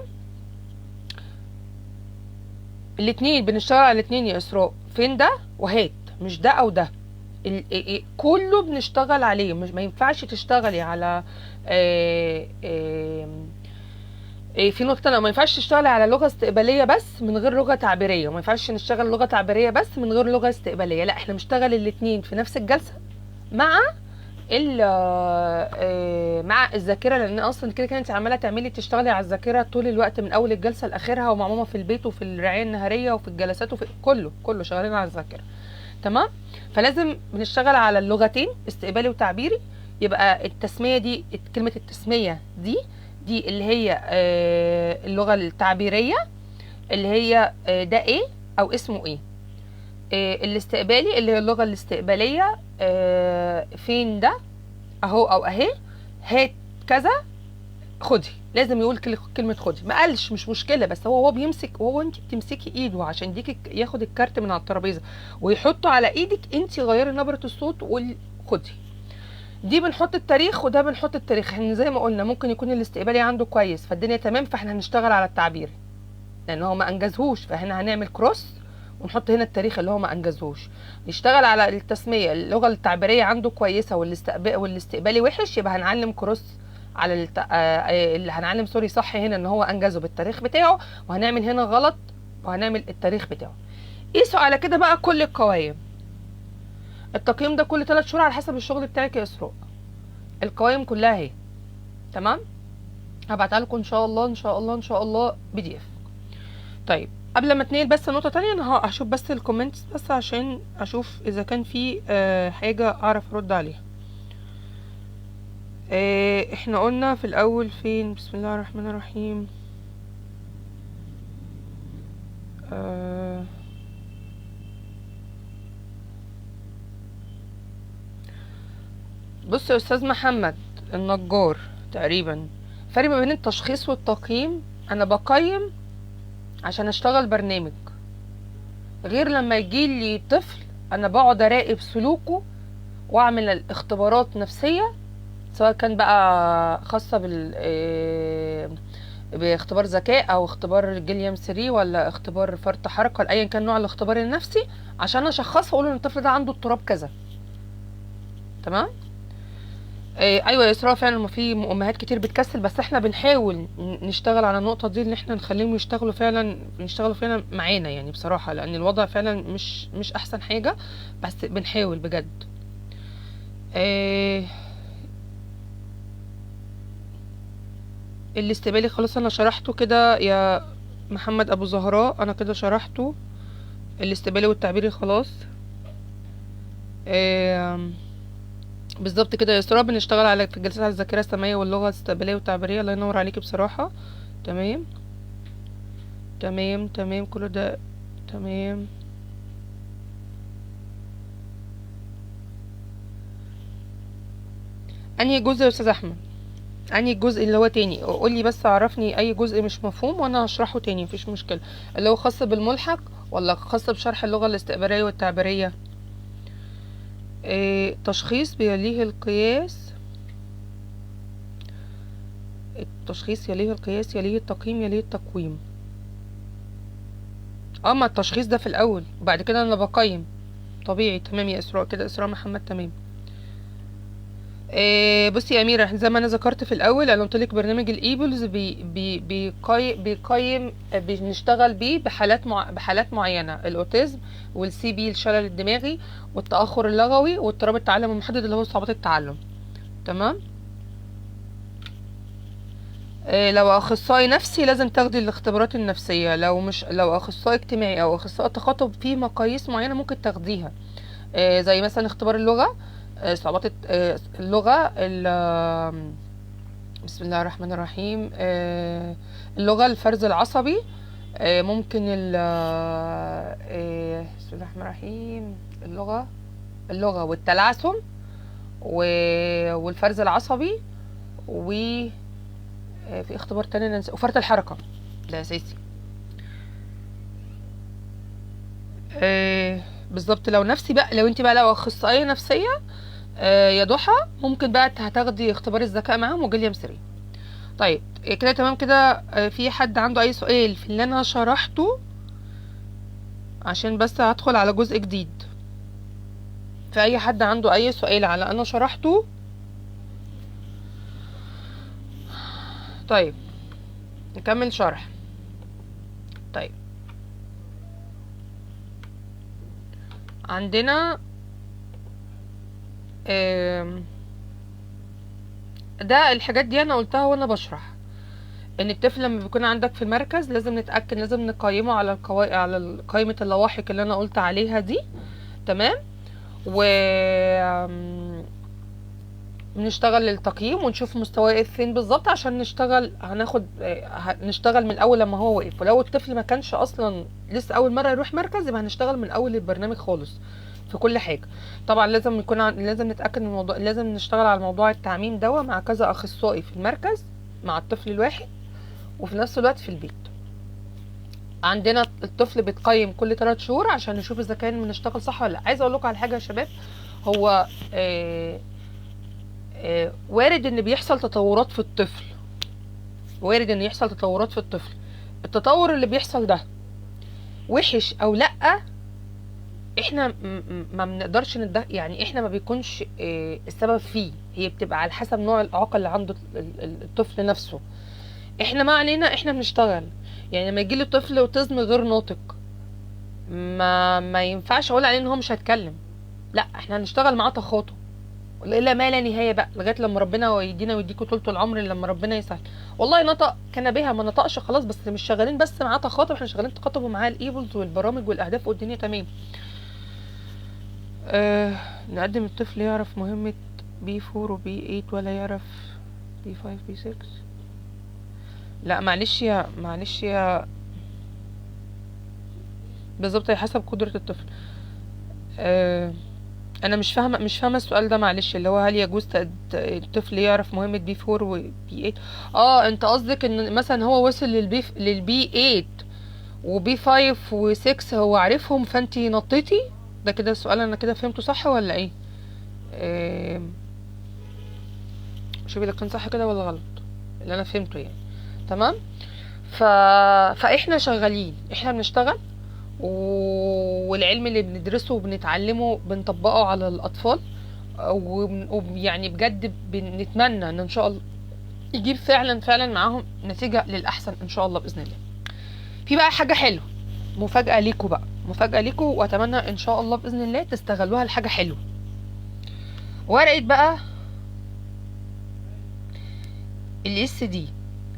الاتنين بنشتغل على الاتنين يا اسراء، فين ده وهات، مش ده او ده، كله بنشتغل عليه. مش ما ينفعش تشتغلي على في نقطة، ما ينفعش تشتغلي على لغة استقبالية بس من غير لغة تعبيرية، وما ينفعش نشتغل لغة تعبيرية بس من غير لغة استقبالية. لا، احنا بنشتغل الاتنين في نفس الجلسة مع مع الذاكرة، لان اصلا كده كده انت عمالة تشتغلي على الذاكرة طول الوقت من اول الجلسة لاخرها، ومع ماما في البيت وفي الرعاية النهارية وفي الجلسات وفي كله شغالين على الذاكرة، تمام. فلازم بنشتغل على اللغتين استقبالي وتعبيري. يبقى التسمية دي، كلمة التسمية دي اللي هي اللغة التعبيرية اللي هي ده ايه او اسمه ايه. الاستقبالي اللي هي اللغة الاستقبالية فين ده اهو او اهي. هات كذا خدي، لازم يقول كلمة خدي، ما قالش مش مشكلة، بس هو بيمسك، وهو انت بتمسكي ايده عشان ديكي ياخد الكارت من على الترابيزة ويحطه على ايدك، انت غيري نبرة الصوت وقولي خدي. دي بنحط التاريخ وده بنحط التاريخ. احنا زي ما قلنا ممكن يكون الاستقبالي عنده كويس فالدنيا تمام، فاحنا هنشتغل على التعبير لان هو ما انجزهوش، فاحنا هنعمل كروس ونحط هنا التاريخ اللي هو ما انجزهوش. نشتغل على التسمية، اللغة التعبيرية عنده كويسة والاستقبالي وحش، يبقى هنعلم كروس على اللي هنعلم سوري صح هنا ان هو انجزه بالتاريخ بتاعه، وهنعمل هنا غلط وهنعمل التاريخ بتاعه. قيسوا على كده بقى كل القوائم. التقييم ده كل 3 شهور على حسب الشغل بتاعك يا اسراء. القوائم كلها اهي، تمام؟ هبعتها لكم ان شاء الله ان شاء الله ان شاء الله PDF. طيب قبل ما اتنقل بس نقطة تانية، انا هشوف بس الكومنتس بس عشان اشوف اذا كان في حاجة اعرف ارد عليها. احنا قلنا في الاول فين؟ بسم الله الرحمن الرحيم. بص يا استاذ محمد النجار تقريبا، فرق ما بين التشخيص والتقييم، انا بقيم عشان اشتغل برنامج، غير لما يجيلي طفل انا بقعد اراقب سلوكه واعمل اختبارات نفسية، سواء كان بقى خاصة باختبار ذكاء او اختبار جيليام 3 ولا اختبار فرط حركة ولا ايا كان نوع الاختبار النفسي، عشان اشخصه واقول ان الطفل ده عنده اضطراب كذا. تمام؟ ايوه يا اسراء، فعلا ما في امهات كتير بتكسل، بس احنا بنحاول نشتغل على النقطه دي، ان احنا نخليهم يشتغلوا فعلا معانا يعني بصراحه، لان الوضع فعلا مش احسن حاجه، بس بنحاول بجد. الاستقبالي خلاص انا شرحته كده يا محمد ابو زهراء، انا كده شرحته الاستقبالي والتعبيري خلاص. بالظبط كده يا اسراء، بنشتغل على جلسات على الذاكره السمعيه واللغه الاستقباليه والتعبيريه. الله ينور عليكي بصراحه. تمام تمام تمام، كله ده تمام. انهي جزء يا استاذ احمد؟ انهي الجزء اللي هو تاني؟ قولي بس، عرفني اي جزء مش مفهوم وانا هشرحه تاني، مفيش مشكله. اللي هو خاص بالملحق ولا خاص بشرح اللغه الاستقباليه والتعبيريه؟ تشخيص بيليه القياس، التشخيص يليه القياس يليه التقييم يليه التقويم. ما التشخيص ده في الاول وبعد كده انا بقيم. طبيعي. تمام يا اسراء، كده اسراء محمد تمام. بصي يا اميره، زي ما انا ذكرت في الاول، انا قلت لك برنامج الايبلز بيقيم بنشتغل بيه بحالات معينه، الاوتيزم والسي بي الشلل الدماغي والتاخر اللغوي واضطراب التعلم المحدد اللي هو صعوبات التعلم. تمام؟ لو اخصائي نفسي لازم تاخدي الاختبارات النفسيه، لو اخصائي اجتماعي او اخصائي تخاطب في مقاييس معينه ممكن تاخديها، زي مثلا اختبار اللغه، صعوبات اللغه، بسم الله الرحمن الرحيم، اللغه، الفرز العصبي، ممكن بسم الله الرحمن الرحيم، اللغه والتلعثم والفرز العصبي، و في اختبار تاني وفرط الحركة، ده اساسي. بالظبط. لو نفسي بقى، لو انت بقى لو اخصائية نفسية يا ضحى، ممكن بقى هتاخدي اختبار الذكاء معاهم وجيليام 3. طيب كده تمام كده. في حد عنده اي سؤال في اللي انا شرحته؟ عشان بس هدخل على جزء جديد. في اي حد عنده اي سؤال على انا شرحته؟ طيب نكمل شرح. طيب عندنا ده الحاجات دي انا قلتها وانا بشرح ان الطفل لما بيكون عندك في المركز لازم نتأكد، لازم نقيمه على على قائمة اللواحق اللي انا قلت عليها دي. تمام؟ و نشتغل التقييم ونشوف مستواه فين بالظبط، عشان نشتغل من الاول لما هو وقف. ولو الطفل ما كانش اصلا لسه اول مره يروح مركز، يبقى هنشتغل من اول البرنامج خالص في كل حاجه. طبعا لازم نتاكد من الموضوع، لازم نشتغل على موضوع التعميم ده مع كذا اخصائي في المركز مع الطفل الواحد، وفي نفس الوقت في البيت. عندنا الطفل بيتقيم كل 3 شهور عشان نشوف اذا كان بنشتغل صح ولا لا. عايزه اقول لكم على حاجه يا شباب، هو وارد ان بيحصل تطورات في الطفل، وارد ان يحصل تطورات في الطفل. التطور اللي بيحصل ده وحش او لا، احنا ما بنقدرش يعني احنا ما بيكونش السبب فيه، هي بتبقى على حسب نوع الاعاقه اللي عنده الطفل نفسه. احنا ما علينا، احنا بنشتغل. يعني لما يجيلي طفل اوتيزم غير ناطق، ما ينفعش اقول عليه ان هو مش هيتكلم، لا احنا هنشتغل معاه تخاطب الى ما لا نهايه بقى، لغايه لما ربنا يدينا ويديكوا طولة العمر، لما ربنا يسهل. والله نطق كان بها، ما نطقش خلاص، بس مش شغالين بس معاه تخاطب، احنا شغالين تخاطب ومعاه الايبلز والبرامج والاهداف والدنيا تمام. نقدم الطفل يعرف مهمة بي 4 وبي 8 ولا يعرف بي 5 بي 6؟ لا معلش يا بالظبط، هي حسب قدرة الطفل. انا مش فاهمه السؤال ده، معلش، اللي هو هل يجوز الطفل يعرف مهمة بي 4 وبي 8؟ انت قصدك ان مثلا هو وصل للبي 8 وبي 5 و6 هو عارفهم فانتي نطيتي؟ ده كده السؤال، انا كده فهمته صح ولا ايه؟ شوفي ده كان صح كده ولا غلط اللي انا فهمته يعني. تمام. فاحنا شغالين، احنا بنشتغل، والعلم اللي بندرسه وبنتعلمه بنطبقه على الاطفال، ويعني بجد بنتمنى ان شاء الله يجيب فعلا معاهم نتيجة للاحسن ان شاء الله باذن الله. في بقى حاجة حلوة، مفاجأة ليكوا بقى، مفاجأة ليكوا، واتمنى ان شاء الله باذن الله تستغلوها لحاجة حلوة. ورقة بقى الاس دي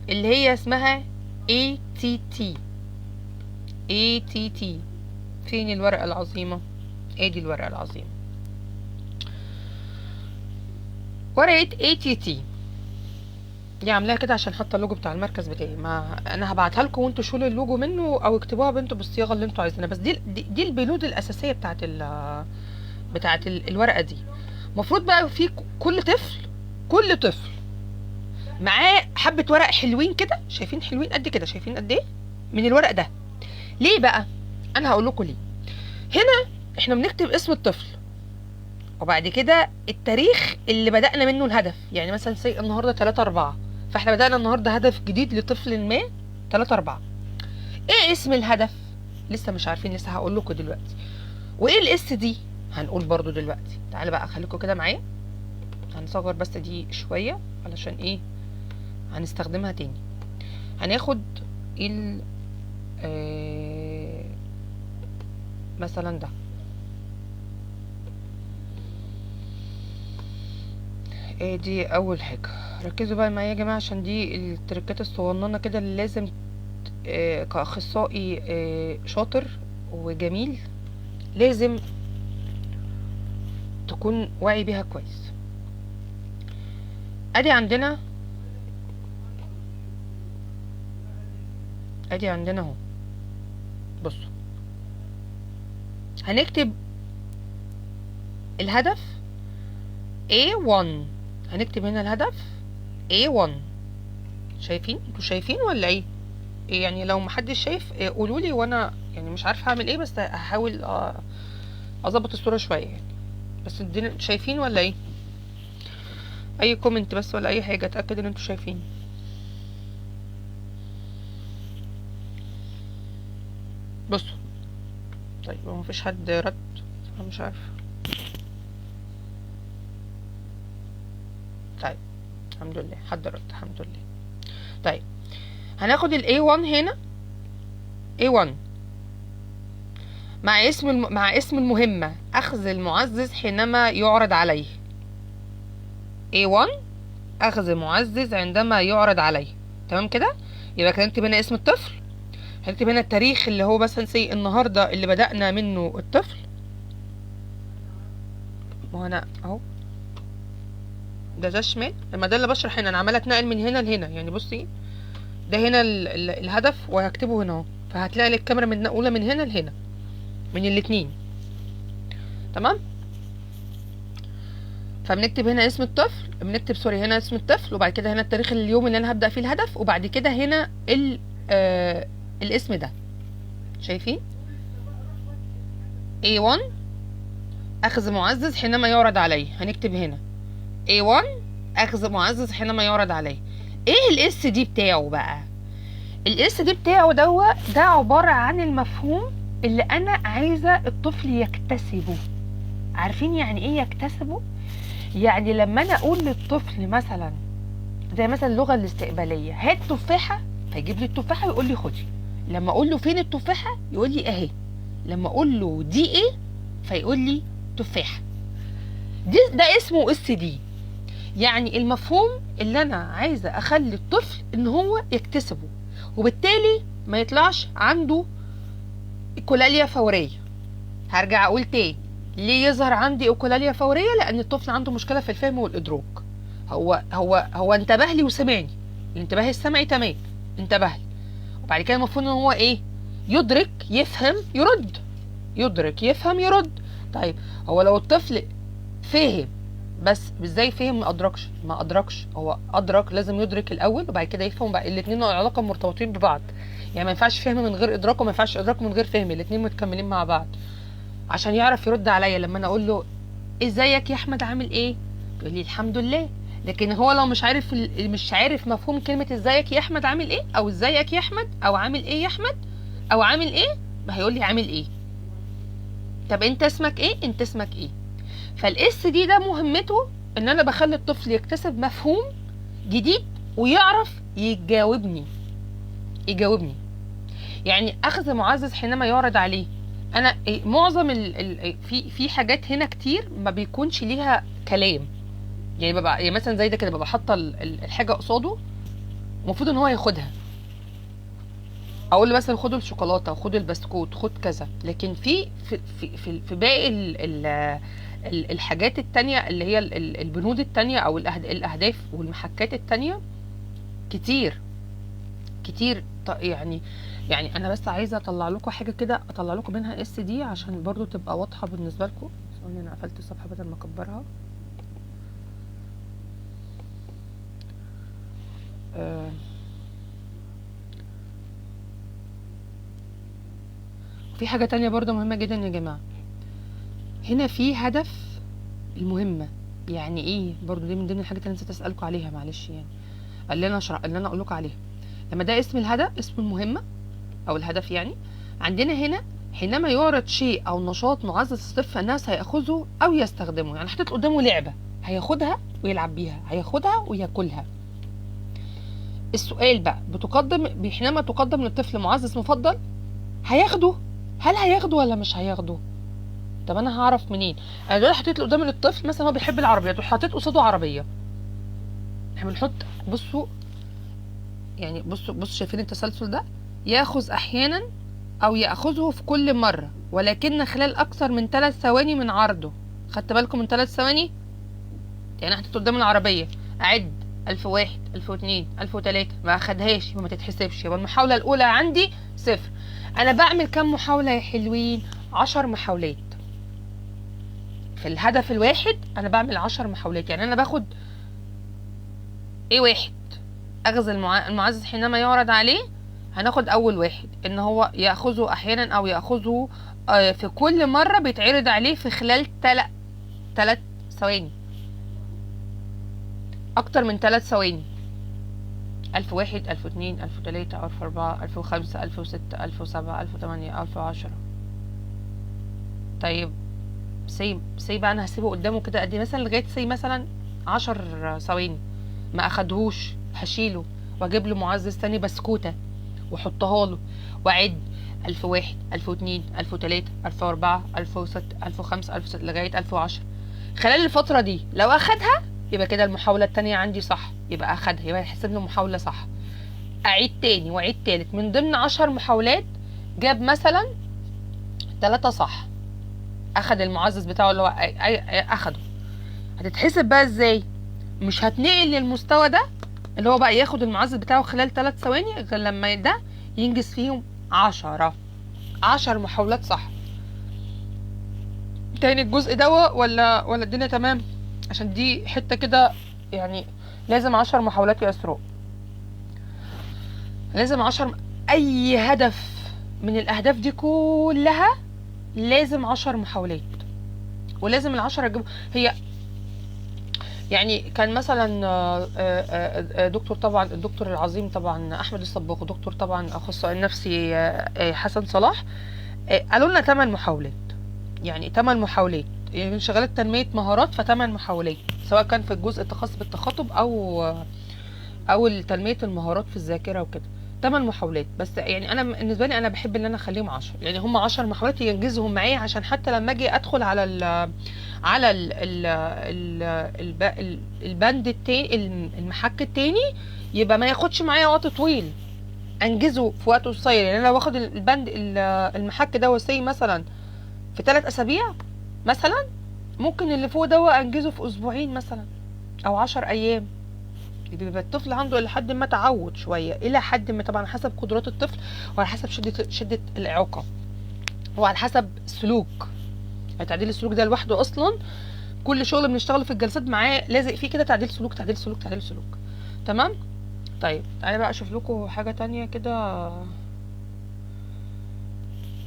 اللي هي اسمها ATT. فين الورقة العظيمة؟ ادي الورقة العظيمة، ورقة ATT دي عاملاها كده عشان حاطه اللوجو بتاع المركز بتاعي. ما انا هبعتها لكم وانتوا شيلوا اللوجو منه او اكتبوها بنتوا بالصياغه اللي انتوا عايزينها، بس دي البنود الاساسيه بتاعت الورقه دي. المفروض بقى في كل طفل معاه حبه ورق حلوين كده، شايفين حلوين قد كده، شايفين قد ايه من الورق ده؟ ليه بقى؟ انا هقول لكم ليه. هنا احنا بنكتب اسم الطفل، وبعد كده التاريخ اللي بدأنا منه الهدف. يعني مثلا النهارده 3/4، فاحنا بدأنا النهارده هدف جديد لطفل ما 3/4. ايه اسم الهدف؟ لسه مش عارفين، لسه هقول لكم دلوقتي. وايه الاس دي؟ هنقول برضو دلوقتي. تعالى بقى خليكم كده معايا، هنصغر بس دي شويه علشان ايه هنستخدمها تاني. هناخد ال مثلا ده، دي اول حاجه. ركزوا بقى معايا يا جماعه، عشان دي التركات الصغننه كده اللي لازم كاخصائي شاطر وجميل لازم تكون واعي بيها كويس. ادي عندنا اهو، بصوا هنكتب الهدف A1. هنكتب هنا الهدف A1. شايفين؟ انتوا شايفين ولا ايه؟ يعني لو محدش شايف قولوا لي، وانا يعني مش عارفه اعمل ايه، بس هحاول اظبط الصوره شويه يعني. بس شايفين ولا ايه؟ اي كومنت بس ولا اي حاجه اتاكد ان انتوا شايفين. بصوا طيب، هو مفيش حد رد؟ انا مش عارفه. طيب الحمد لله حد رد، الحمد لله. طيب هناخد ال A1 هنا، A1 مع اسم المهمة، أخذ المعزز حينما يعرض عليه. A1 أخذ معزز عندما يعرض عليه. تمام كده؟ يبقى هنكتب هنا اسم الطفل، هنكتب هنا التاريخ اللي هو مثلا النهارده اللي بدأنا منه الطفل. ما هو انا اهو ده الشمال، لما ده اللي بشرح هنا انا عماله اتنقل من هنا لهنا. يعني بصي ده هنا الهدف، وهكتبه هنا اهو، فهتلاقي الكاميرا منقوله من هنا لهنا، من الاتنين. تمام. فبنكتب هنا اسم الطفل، هنا اسم الطفل، وبعد كده هنا التاريخ اليوم اللي انا هبدأ فيه الهدف، وبعد كده هنا الاسم ده. شايفين؟ A1 أخذ معزز حينما يعرض عليه. هنكتب هنا A1 أخذ معزز حينما يعرض عليه. ايه الاس دي بتاعه بقى؟ الاس دي بتاعه ده عبارة عن المفهوم اللي انا عايزه الطفل يكتسبه. عارفين يعني ايه يكتسبه؟ يعني لما انا اقول للطفل مثلا، زي مثلا اللغه الاستقباليه، هات تفاحه، فيجيب لي التفاحه ويقول لي خدي. لما اقول له فين التفاحه يقول لي اهي. لما اقول له دي ايه فيقول لي تفاحه. ده اسمه اس دي. يعني المفهوم اللي انا عايزه اخلي الطفل ان هو يكتسبه، وبالتالي ما يطلعش عنده ايكولاليا فوريه. هرجع اقول تاني، ليه يظهر عندي ايكولاليا فوريه؟ لان الطفل عنده مشكله في الفهم والادراك. هو انتبه لي وسمعني، الانتباه السمعي تمام، انتبه لي، وبعد كده المفروض ان هو ايه؟ يدرك، يفهم، يرد. يدرك، يفهم، يرد. طيب هو لو الطفل فهم بس ازاي فهم؟ ما ادركش. هو ادرك، لازم يدرك الاول وبعد كده يفهم. بقى الاثنين العلاقه مرتبطين ببعض، يعني ما ينفعش فهم من غير ادراك وما ينفعش ادراك من غير فهم، الاثنين متكملين مع بعض. عشان يعرف يرد عليا لما انا اقول له ازيك يا احمد عامل ايه، يقول لي الحمد لله. لكن هو لو مش عارف مفهوم كلمه ازيك يا احمد عامل ايه، او ازيك يا احمد، او عامل ايه يا احمد، او عامل ايه، ما هيقول لي عامل ايه. طب انت اسمك ايه؟ انت اسمك ايه؟ فالاس دي ده مهمته ان انا بخلي الطفل يكتسب مفهوم جديد ويعرف يجاوبني. يعني اخذ معزز حينما يعرض عليه. انا معظم في حاجات هنا كتير ما بيكونش ليها كلام. يعني ببقى يعني مثلا زي ده كده، ببقى حاطه الحاجه قصاده، المفروض ان هو ياخدها. اقول له مثلا خد الشوكولاته، خد البسكوت، خد كذا. لكن في باقي الحاجات التانية اللي هي البنود التانية او الاهداف والمحكات التانية كتير كتير. يعني انا بس عايزه اطلع لكم حاجه كده، اطلع لكم منها اس دي عشان برضو تبقى واضحه بالنسبه لكم. ثواني، انا قفلت الصفحه بدل ما اكبرها. في حاجه تانية برضو مهمه جدا يا جماعه. هنا في هدف المهمه. يعني ايه برضو؟ دي من ضمن الحاجات اللي نسيت اسالكم عليها، معلش. يعني اللي انا اقول لكم عليها، لما ده اسم الهدف، اسم المهمه او الهدف. يعني عندنا هنا حينما يعرض شيء او نشاط معزز الصفه فالناس هياخذه او يستخدمه. يعني حطيت قدامه لعبه، هياخدها ويلعب بيها، هياخدها وياكلها. السؤال بقى، حينما تقدم للطفل معزز مفضل هياخده. هل هياخده ولا مش هياخده؟ طب انا هعرف منين؟ انا دلوقتي حطيت قدام الطفل مثلا هو بيحب العربيات، وحطيت قصاده عربيه. احنا بنحط، بصوا يعني، بصوا شايفين التسلسل ده؟ ياخذ احيانا او ياخذه في كل مره، ولكن خلال اكثر من 3 ثواني من عرضه. خدت بالكم من 3 ثواني؟ يعني انا حطيت قدام العربيه، اعد 1001 1002 1003، ما اخدهاش يبقى ما تتحسبش، يبقى المحاوله الاولى عندي 0. انا بعمل كم محاوله يا حلوين؟ 10 محاولات. في الهدف الواحد انا بعمل 10 محاولات. يعني انا باخد ايه؟ واحد، اخذ المعزز حينما يعرض عليه. هناخد اول واحد ان هو ياخذه احيانا او ياخذه في كل مره بيتعرض عليه في خلال 3 ثواني، اكتر من 3 ثواني. 1001 1002 1003 1004 1005 1006 1007 1008 1010. طيب سي بقى انا هسيبه قدامه كده قد ايه؟ مثلا لغايه مثلا 10 ثواني ما اخدهوش، هشيله واجيب له معزز تاني بسكوته واحطها له، واعد 1001 1002 1003 1004 1006 1005 1006 لغايه 1010. خلال الفتره دي لو اخدها يبقى كده المحاوله التانيه عندي صح، يبقى اخدها، يبقى يحسب له محاوله صح. اعيد تاني واعيد تالت، من ضمن 10 محاولات جاب مثلا 3 صح، اخد المعزز بتاعه اللي هو اخده. هتتحسب بقى ازاي؟ مش هتنقل للمستوى ده اللي هو بقى ياخد المعزز بتاعه خلال 3 ثواني غير لما ده ينجز فيهم 10 محاولات صح. تاني الجزء ده ولا الدنيا تمام؟ عشان دي حتة كده يعني لازم 10 محاولات يا اسراء، لازم 10. اي هدف من الاهداف دي كلها لازم 10 محاولات، ولازم ال10 يجيبوا. هي يعني كان مثلا دكتور، طبعا الدكتور العظيم طبعا احمد الصباغ، ودكتور طبعا اخصائي النفسي حسن صلاح، قالوا لنا 8 محاولات، يعني 8 محاولات، يعني شغالة تنمية مهارات ف8 محاولات، سواء كان في الجزء الخاص بالتخاطب او تنمية المهارات في الذاكرة وكده. 8 محاولات بس، يعني انا بالنسبة لي انا بحب ان انا اخليهم 10، يعني هم 10 محاولات ينجزهم معايا، عشان حتى لما اجي ادخل على البند التاني، المحك التاني، يبقى ما ياخدش معايا وقت طويل، انجزه في وقت قصير. يعني انا لو واخد المحك ده وسي مثلا في 3 اسابيع مثلا، ممكن اللي فوق ده انجزه في اسبوعين مثلا او 10 ايام. بيبقى الطفل عنده الى حد ما تعود شويه، الى حد ما طبعا حسب قدرات الطفل، وعلى حسب شده الاعاقه، وعلى حسب السلوك. يعني تعديل السلوك ده لوحده اصلا كل شغل بنشتغله في الجلسات معاه لازق فيه كده تعديل سلوك تعديل سلوك تعديل سلوك. تمام. طيب تعالى بقى اشوف لكم حاجه تانية كده.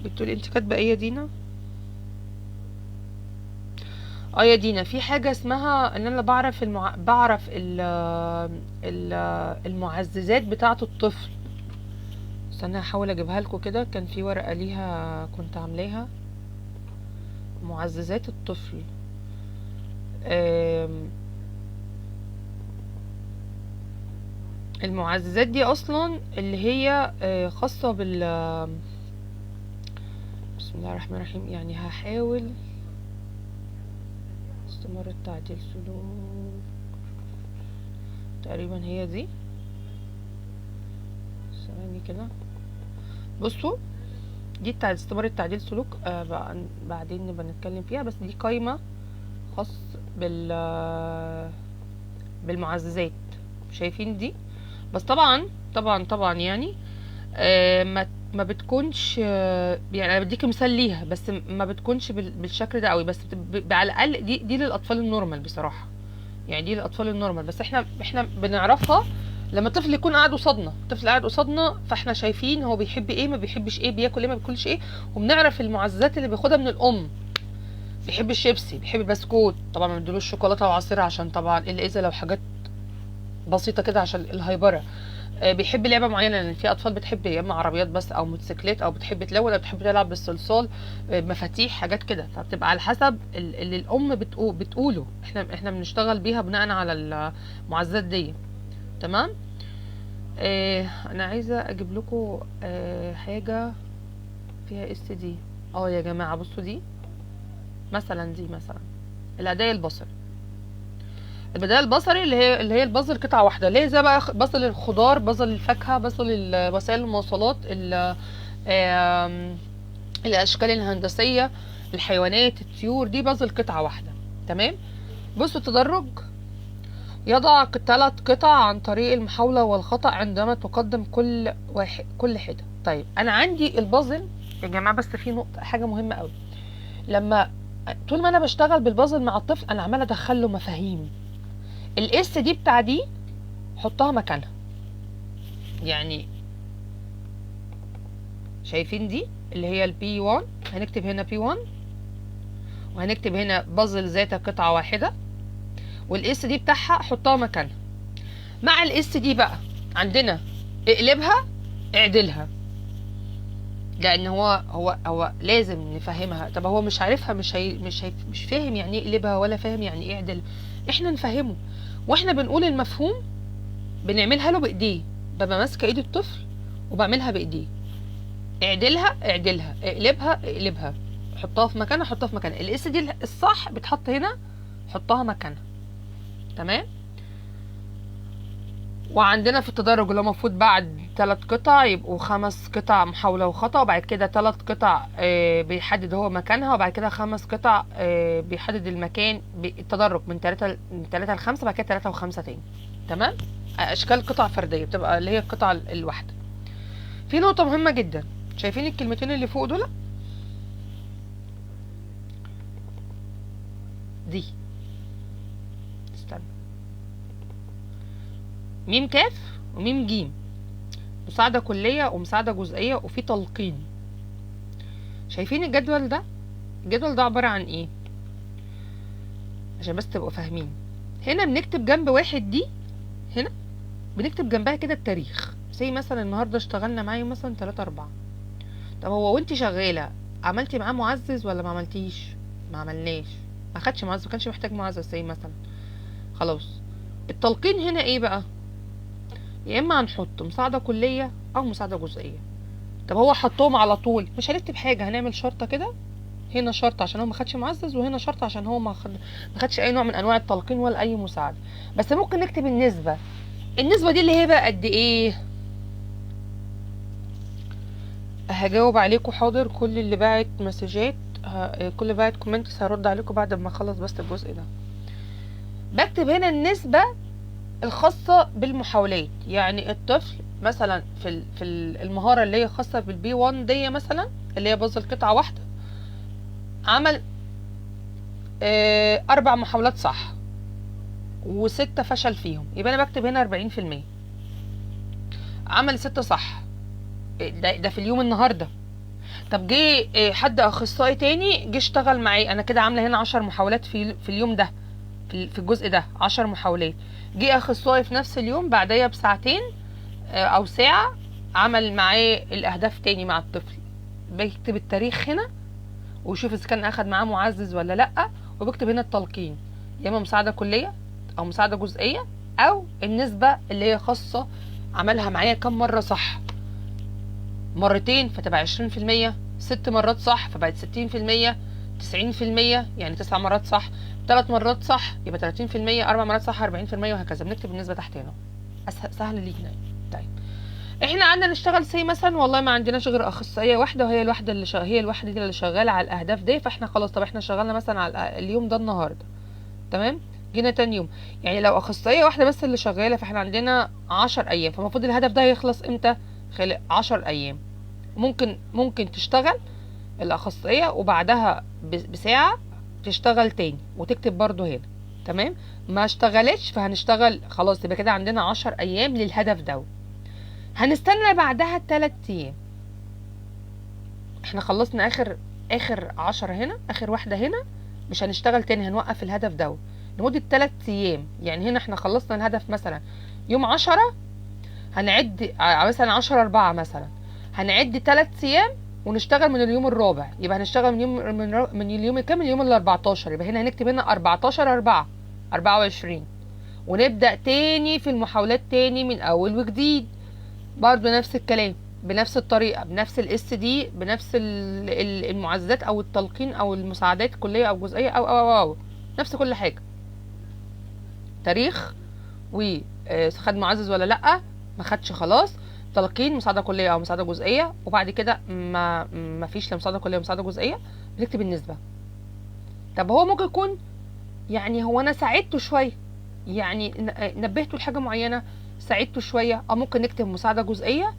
بتقولي انت كاتبه ايه يا دينا؟ يا دينا، في حاجة اسمها ان انا بعرف المعززات بتاعة الطفل. استنى هحاول اجيبها لكم كده، كان في ورقة ليها كنت عاملاها، معززات الطفل. المعززات دي اصلا اللي هي خاصة بسم الله الرحمن الرحيم، يعني هحاول. استمرار تعديل سلوك، تقريبا هي دي. ثواني كده، بصوا دي استمرار تعديل سلوك، بعدين نبقى نتكلم فيها، بس دي قايمة خاص بالمعززات. شايفين دي؟ بس طبعا يعني ما بتكونش، يعني انا بديك مثال ليها، بس ما بتكونش بالشكل ده قوي، بس على الاقل دي للاطفال النورمال بصراحه، يعني دي للاطفال النورمال. بس احنا بنعرفها لما الطفل يكون قاعد قصادنا، الطفل قاعد قصادنا، فاحنا شايفين هو بيحب ايه ما بيحبش ايه، بياكل ايه ما بياكلش ايه، وبنعرف المعززات اللي بياخدها من الام. بيحب الشيبسي، بيحب البسكوت، طبعا ما بندلوش شوكولاته وعصير عشان طبعا الا اذا لو حاجات بسيطه كده عشان الهايبره. بيحب لعبه معينه، لان في اطفال بتحب يا اما عربيات بس او موتوسيكلات، او بتحب تلون، او بتحب تلعب بالصلصال، مفاتيح، حاجات كده. فبتبقى على حسب اللي الام بتقوله، احنا بنشتغل بيها بناء على المعززات دي. تمام. انا عايزه اجيب لكم حاجه فيها اس دي. يا جماعه بصوا دي مثلا الاداء البصري. البداية البصري اللي هي البازل قطعة واحدة، اللي هي زي بقى بازل الخضار، بازل الفاكهة، بازل وسائل المواصلات، الأشكال الهندسية، الحيوانات، الطيور، دي بازل قطعة واحدة. تمام. بصوا التدرج، يضع 3 قطع عن طريق المحاولة والخطأ عندما تقدم كل حدة. طيب أنا عندي البازل يا جماعة، بس في نقطة حاجة مهمة قوي. طول ما أنا بشتغل بالبازل مع الطفل أنا عمالة أدخله مفاهيم. الاس دي بتاع دي حطها مكانها، يعني شايفين دي اللي هي البي 1، هنكتب هنا بي 1، وهنكتب هنا بازل ذات قطعة واحدة، والاس دي بتاعها حطها مكانها. مع الاس دي بقى عندنا اقلبها، اعدلها، لان هو لازم نفهمها. طب هو مش عارفها، مش فاهم يعني ايه اقلبها، ولا فاهم يعني ايه اعدل. احنا نفهمه، واحنا بنقول المفهوم بنعملها له بايديه، ببقى ماسكه ايد الطفل وبعملها بايديه. اعدلها، اقلبها، حطها في مكانها. الاس دي الصح بتحط هنا، حطها مكانها. تمام. وعندنا في التدرج اللي هو المفروض بعد 3 قطع يبقوا 5 قطع محاولة وخطأ، وبعد كده 3 قطع بيحدد هو مكانها، وبعد كده 5 قطع بيحدد المكان. التدرج من 3 ل 5، بعد كده 3 و5 تاني. تمام. اشكال قطع فردية بتبقى اللي هي القطعة الواحدة. في نقطة مهمة جدا، شايفين الكلمتين اللي فوق دول؟ دي استنى، ميم كاف وميم جيم، مساعدة كلية ومساعدة جزئية وفي تلقين. شايفين الجدول ده؟ الجدول ده عبارة عن ايه؟ عشان بس تبقوا فاهمين. هنا بنكتب جنب واحد دي، هنا بنكتب جنبها كده التاريخ، زي مثلا النهارده اشتغلنا معايا مثلا 3 4. طب هو وانت شغالة عملتي معاه معزز ولا ما عملتيش؟ ما عملناش، ما خدش معزز، ما كانش محتاج معزز زي مثلا. خلاص. التلقين هنا ايه بقى؟ يا اما هنحط مساعده كليه او مساعده جزئيه. طب هو حطهم على طول، مش هنكتب حاجه، هنعمل شرطه كده، هنا شرط عشان هو ما خدش معزز، وهنا شرط عشان هو ما خدش اي نوع من انواع التلقين ولا اي مساعده. بس ممكن نكتب النسبه. النسبه دي اللي هي بقى قد ايه؟ هجاوب عليكم حاضر. كل اللي باعت مسجات، كل اللي باعت كومنتس هرد عليكم بعد ما اخلص بس الجزء ده. بكتب هنا النسبه الخاصه بالمحاولات. يعني الطفل مثلا في المهاره اللي هي خاصه بالبي 1 دي مثلا، اللي هي بذل قطعه واحده، عمل 4 محاولات صح و6 فشل فيهم، يبقى انا بكتب هنا 40%. عمل 6 صح، ده في اليوم النهارده. طب جه حد اخصائي تاني جه اشتغل معايا، انا كده عامله هنا 10 محاولات في اليوم ده، في الجزء ده 10 محاولات. جه اخصائي في نفس اليوم بعديها بساعتين او ساعه، عمل معاه الاهداف تاني مع الطفل. بكتب التاريخ هنا وشوف اذا كان اخد معاه معزز ولا لا، وبكتب هنا التلقين، يا اما مساعده كليه او مساعده جزئيه، او النسبه اللي هي خاصه عملها معايا كم مره صح. مرتين فتبقى 20%، 6 مرات صح فبقت 60%، 90%، يعني 9 مرات صح، 3 مرات صح يبقى 30%، 4 مرات صح 40%، وهكذا. بنكتب النسبه تحت هنا، سهل لينا. طيب احنا عندنا نشتغل سي مثلا، والله ما عندناش غير اخصائيه واحده، وهي الواحده هي الواحده دي اللي شغاله على الاهداف دي، فاحنا خلاص. طب احنا شغالنا مثلا على اليوم ده النهارده، تمام، جينا تاني يوم. يعني لو اخصائيه واحده بس اللي شغاله، فاحنا عندنا 10 ايام، فالمفروض الهدف ده يخلص امتى؟ خلال 10 ايام. ممكن تشتغل الاخصائيه وبعدها بساعه تشتغل تاني وتكتب برضو هنا، تمام. ما اشتغلتش فهنشتغل خلاص، يبقى كده عندنا 10 ايام للهدف ده. هنستنى بعدها 3 ايام. احنا خلصنا اخر 10 هنا، اخر واحده هنا، مش هنشتغل تاني، هنوقف الهدف ده لمده 3 ايام. يعني هنا احنا خلصنا الهدف مثلا يوم 10، هنعد مثلا 10/4 مثلا، هنعد 3 ايام ونشتغل من اليوم الرابع. يبقى هنشتغل من اليوم كام؟ من اليوم ال14. يبقى هنا هنكتب هنا 14/4 24، ونبدأ تاني في المحاولات تاني من اول وجديد، برضو نفس الكلام، بنفس الطريقة، بنفس الاس دي، بنفس المعززات او التلقين او المساعدات كلية او جزئية او نفس كل حاجة. تاريخ، وخد معزز ولا لأ، ما خدش خلاص، تلقين، مساعدة كلية او مساعدة جزئية، وبعد كده ما فيش لا مساعدة كلية ولا مساعدة جزئية، بنكتب النسبة. طب هو ممكن يكون يعني هو انا ساعدته شوية، يعني نبهته لحاجة معينة، ساعدته شوية، او ممكن نكتب مساعدة جزئية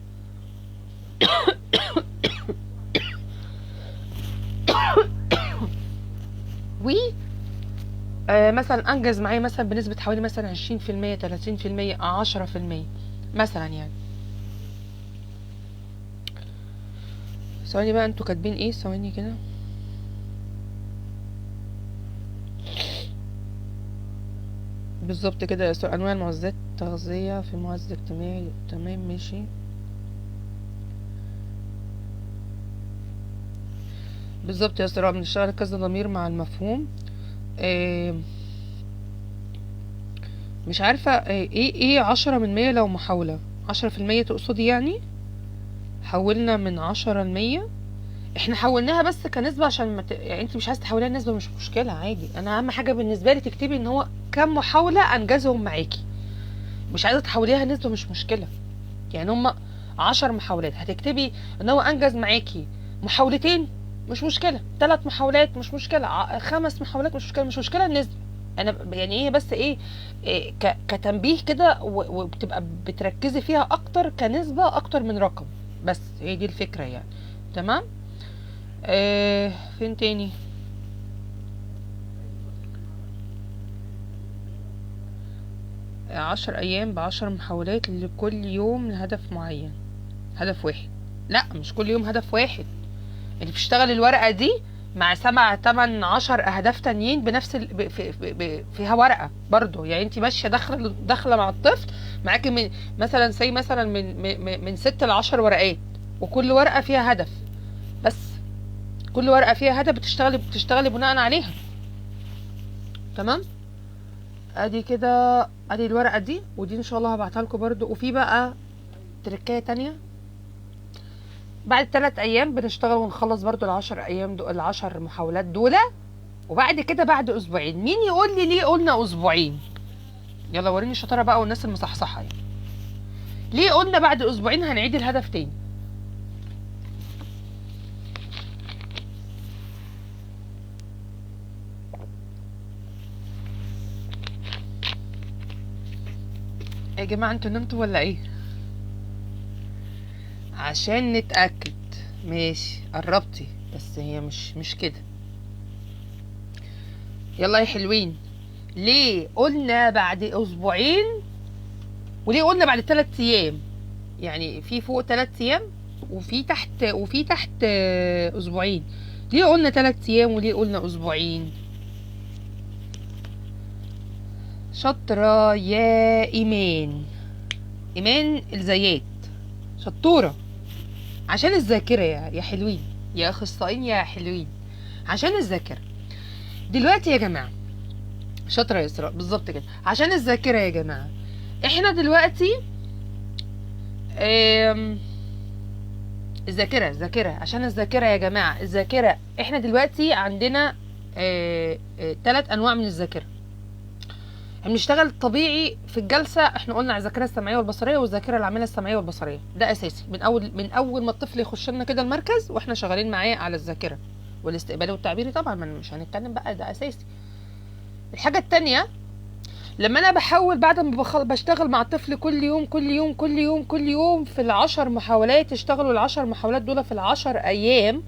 و مثلا انجز معايا مثلا بنسبة حوالي مثلا 20%، 30%، 10% مثلا. يعني ثواني بقى، انتوا كاتبين ايه؟ ثواني كده. بالظبط كده يا استاذ، انواع المعززات التغذية في معزز اجتماعي، تمام ماشي. بالظبط يا استاذ، بنشتغل كذا ضمير مع المفهوم. مش عارفة ايه 10% لو محاولة 10% تقصدي؟ يعني حولنا من 10 ل100، احنا حولناها بس كنسبة عشان يعني انت مش عايزة تحوليها نسبة، مش مشكلة عادي. انا اهم حاجة بالنسبة لي تكتبي ان هو كم محاولة انجزهم معاكي، مش عايزة تحوليها نسبة، مش مشكلة. يعني هما 10 محاولات، هتكتبي ان هو انجز معاكي محاولتين، مش مشكلة، 3 محاولات مش مشكلة، 5 محاولات مش مشكلة، مش مشكلة النسبة. انا يعني ايه بس إيه كتنبيه كده، وبتبقى بتركزي فيها اكتر كنسبة اكتر من رقم، بس هي دي الفكرة يعني. تمام. فين تاني؟ ب10 ايام ب10 محاولات لكل يوم لهدف معين، هدف واحد. لا مش كل يوم هدف واحد، انت بتشتغل الورقة دي مع 7 8 10 اهداف تانيين بنفس فيها ورقة برضو. يعني انت ماشية داخلة مع الطفل معاكي من مثلا مثلا من 6 ل10 ورقات، وكل ورقة فيها هدف بس. كل ورقه فيها هدف بتشتغلي بناء عليها. تمام. ادي كده، ادي الورقه دي، ودي ان شاء الله هبعتها لكم برده. وفي بقى تركايه تانية، بعد 3 ايام بنشتغل ونخلص برده ال10 ايام دول، ال10 محاولات دول. وبعد كده بعد اسبوعين، مين يقول لي ليه قلنا اسبوعين؟ يلا وريني الشطاره بقى والناس المصحصحه يعني. ليه قلنا بعد اسبوعين هنعيد الهدف تاني؟ يا جماعه انتوا نمتوا ولا ايه؟ عشان نتاكد. ماشي، قربتي، بس هي مش كده. يلا يا حلوين، ليه قلنا بعد اسبوعين وليه قلنا بعد 3 ايام؟ يعني في فوق 3 ايام وفي تحت اسبوعين. ليه قلنا 3 ايام وليه قلنا اسبوعين؟ شاطره يا ايمان الزيات، شطوره. عشان الذاكره يا حلوين، يا اخصائيين يا حلوين، عشان الذاكره. دلوقتي يا جماعه، شاطره يا اسراء، بالظبط كده، عشان الذاكره يا جماعه. احنا دلوقتي الذاكره عشان الذاكره يا جماعه، الذاكره احنا دلوقتي عندنا 3 انواع من الذاكره. بنشتغل طبيعي في الجلسه. احنا قلنا على الذاكره السمعيه والبصريه والذاكره العامله السمعيه والبصريه، ده اساسي من اول ما الطفل يخش لنا كده المركز واحنا شغالين معاه على الذاكره والاستقبالي والتعبيري. طبعا مش هنتكلم بقى، ده اساسي. الحاجه الثانيه، لما انا بحاول بعد ما بشتغل مع الطفل كل يوم في ال10 محاولات، اشتغلوا ال10 محاولات دول في ال10 ايام،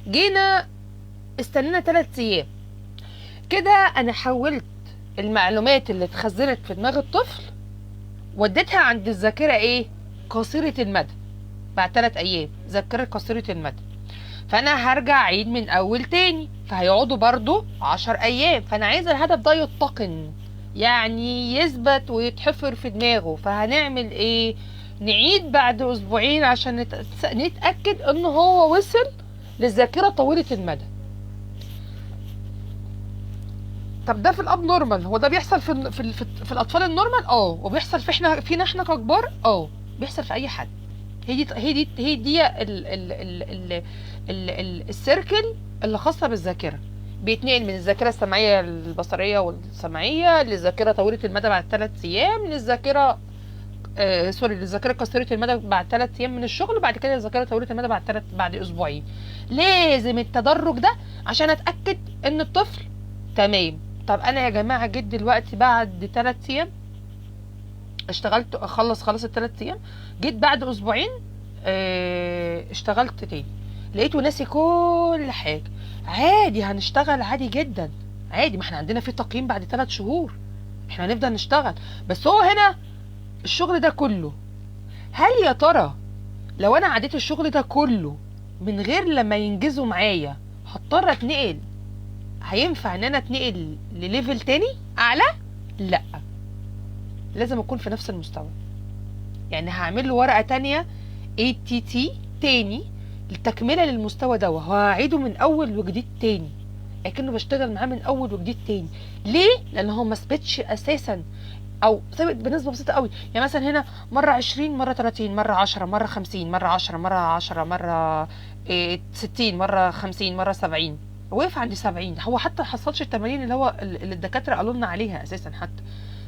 جينا استنينا 3 ايام كده، انا حولت المعلومات اللي اتخزنت في دماغ الطفل وديتها عند الذاكره ايه؟ قصيره المدى. بعد 3 ايام ذاكره قصيره المدى، فانا هرجع اعيد من اول تاني، فهيقعدوا برضو 10 ايام. فانا عايزه الهدف ده يتقن، يعني يثبت ويتحفر في دماغه. فهنعمل ايه؟ نعيد بعد اسبوعين عشان نتاكد ان هو وصل للذاكره طويله المدى. طب ده في الاب نورمال، هو ده بيحصل في الاطفال النورمال؟ وبيحصل فينا احنا ككبار؟ بيحصل في اي حد. هي دي السيركل اللي خاصه بالذاكره. بيتنقل من الذاكره السمعيه البصريه والسمعيه للذاكره طويله المدى بعد 3 ايام، للذاكره للذاكره قصيره المدى بعد 3 ايام من الشغل، وبعد كده للذاكره طويله المدى بعد اسبوعين. لازم التدرج ده عشان اتاكد ان الطفل تمام. طب انا يا جماعه جيت دلوقتي بعد 3 ايام اشتغلت، خلص ال3 ايام، جيت بعد اسبوعين اشتغلت تاني، لقيته ناسي كل حاجه. عادي، هنشتغل عادي جدا، عادي. ما احنا عندنا في تقييم بعد 3 شهور، احنا هنفضل نشتغل. بس هو هنا الشغل ده كله، هل يا ترى لو انا عديت الشغل ده كله من غير لما ينجزوا معايا هضطر اتنقل؟ هينفع ان انا اتنقل لليفل تاني اعلى؟ لا، لازم اكون في نفس المستوى. يعني هعمل له ورقه تانية ATT تاني للتكمله للمستوى ده، وهعيده من اول وجديد تاني، اكنه بشتغل معاه من اول وجديد تاني. ليه؟ لان هو ما ثبتش اساسا، او ثبت بنسبه بسيطه قوي. يعني مثلا هنا مره 20، مره 30، مره 10، مره 50، مره 10، مره 10، مره 60، مره 50، مره 70. وقف عند 70. هو حتى حصلش التمارين اللي الدكاتره قالوا لنا عليها اساسا حتى.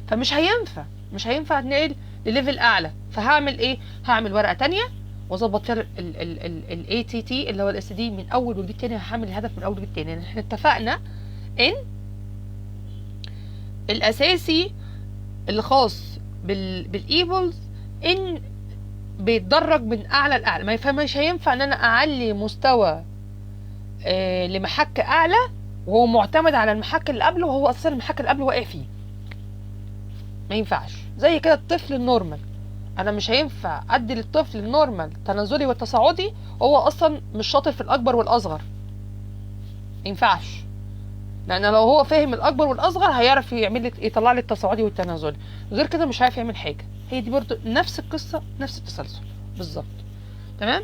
فمش هينفع اتنقل لليفل اعلى. فهعمل ايه؟ هعمل ورقه تانية واظبط فيها ال ATT اللي هو الاس دي من اول وجديد تاني. هعمل الهدف من اول وجديد تاني. يعني احنا اتفقنا ان الاساسي اللي خاص بالايبلز ان بيتدرج من اعلى لاعلى. مش هينفع ان انا اعلي مستوى لمحك اعلى وهو معتمد على المحك اللي قبله، وهو اصلا المحك اللي قبله واقع فيه. ما ينفعش. زي كده الطفل النورمال، انا مش هينفع ادي للطفل النورمال التنازلي والتصاعدي وهو اصلا مش شاطر في الاكبر والاصغر. ما ينفعش، لان لو هو فاهم الاكبر والاصغر هيعرف يطلع لي التصاعدي والتنازلي، غير كده مش عارف يعمل حاجه. هي دي برضو نفس القصه، نفس التسلسل بالظبط. تمام.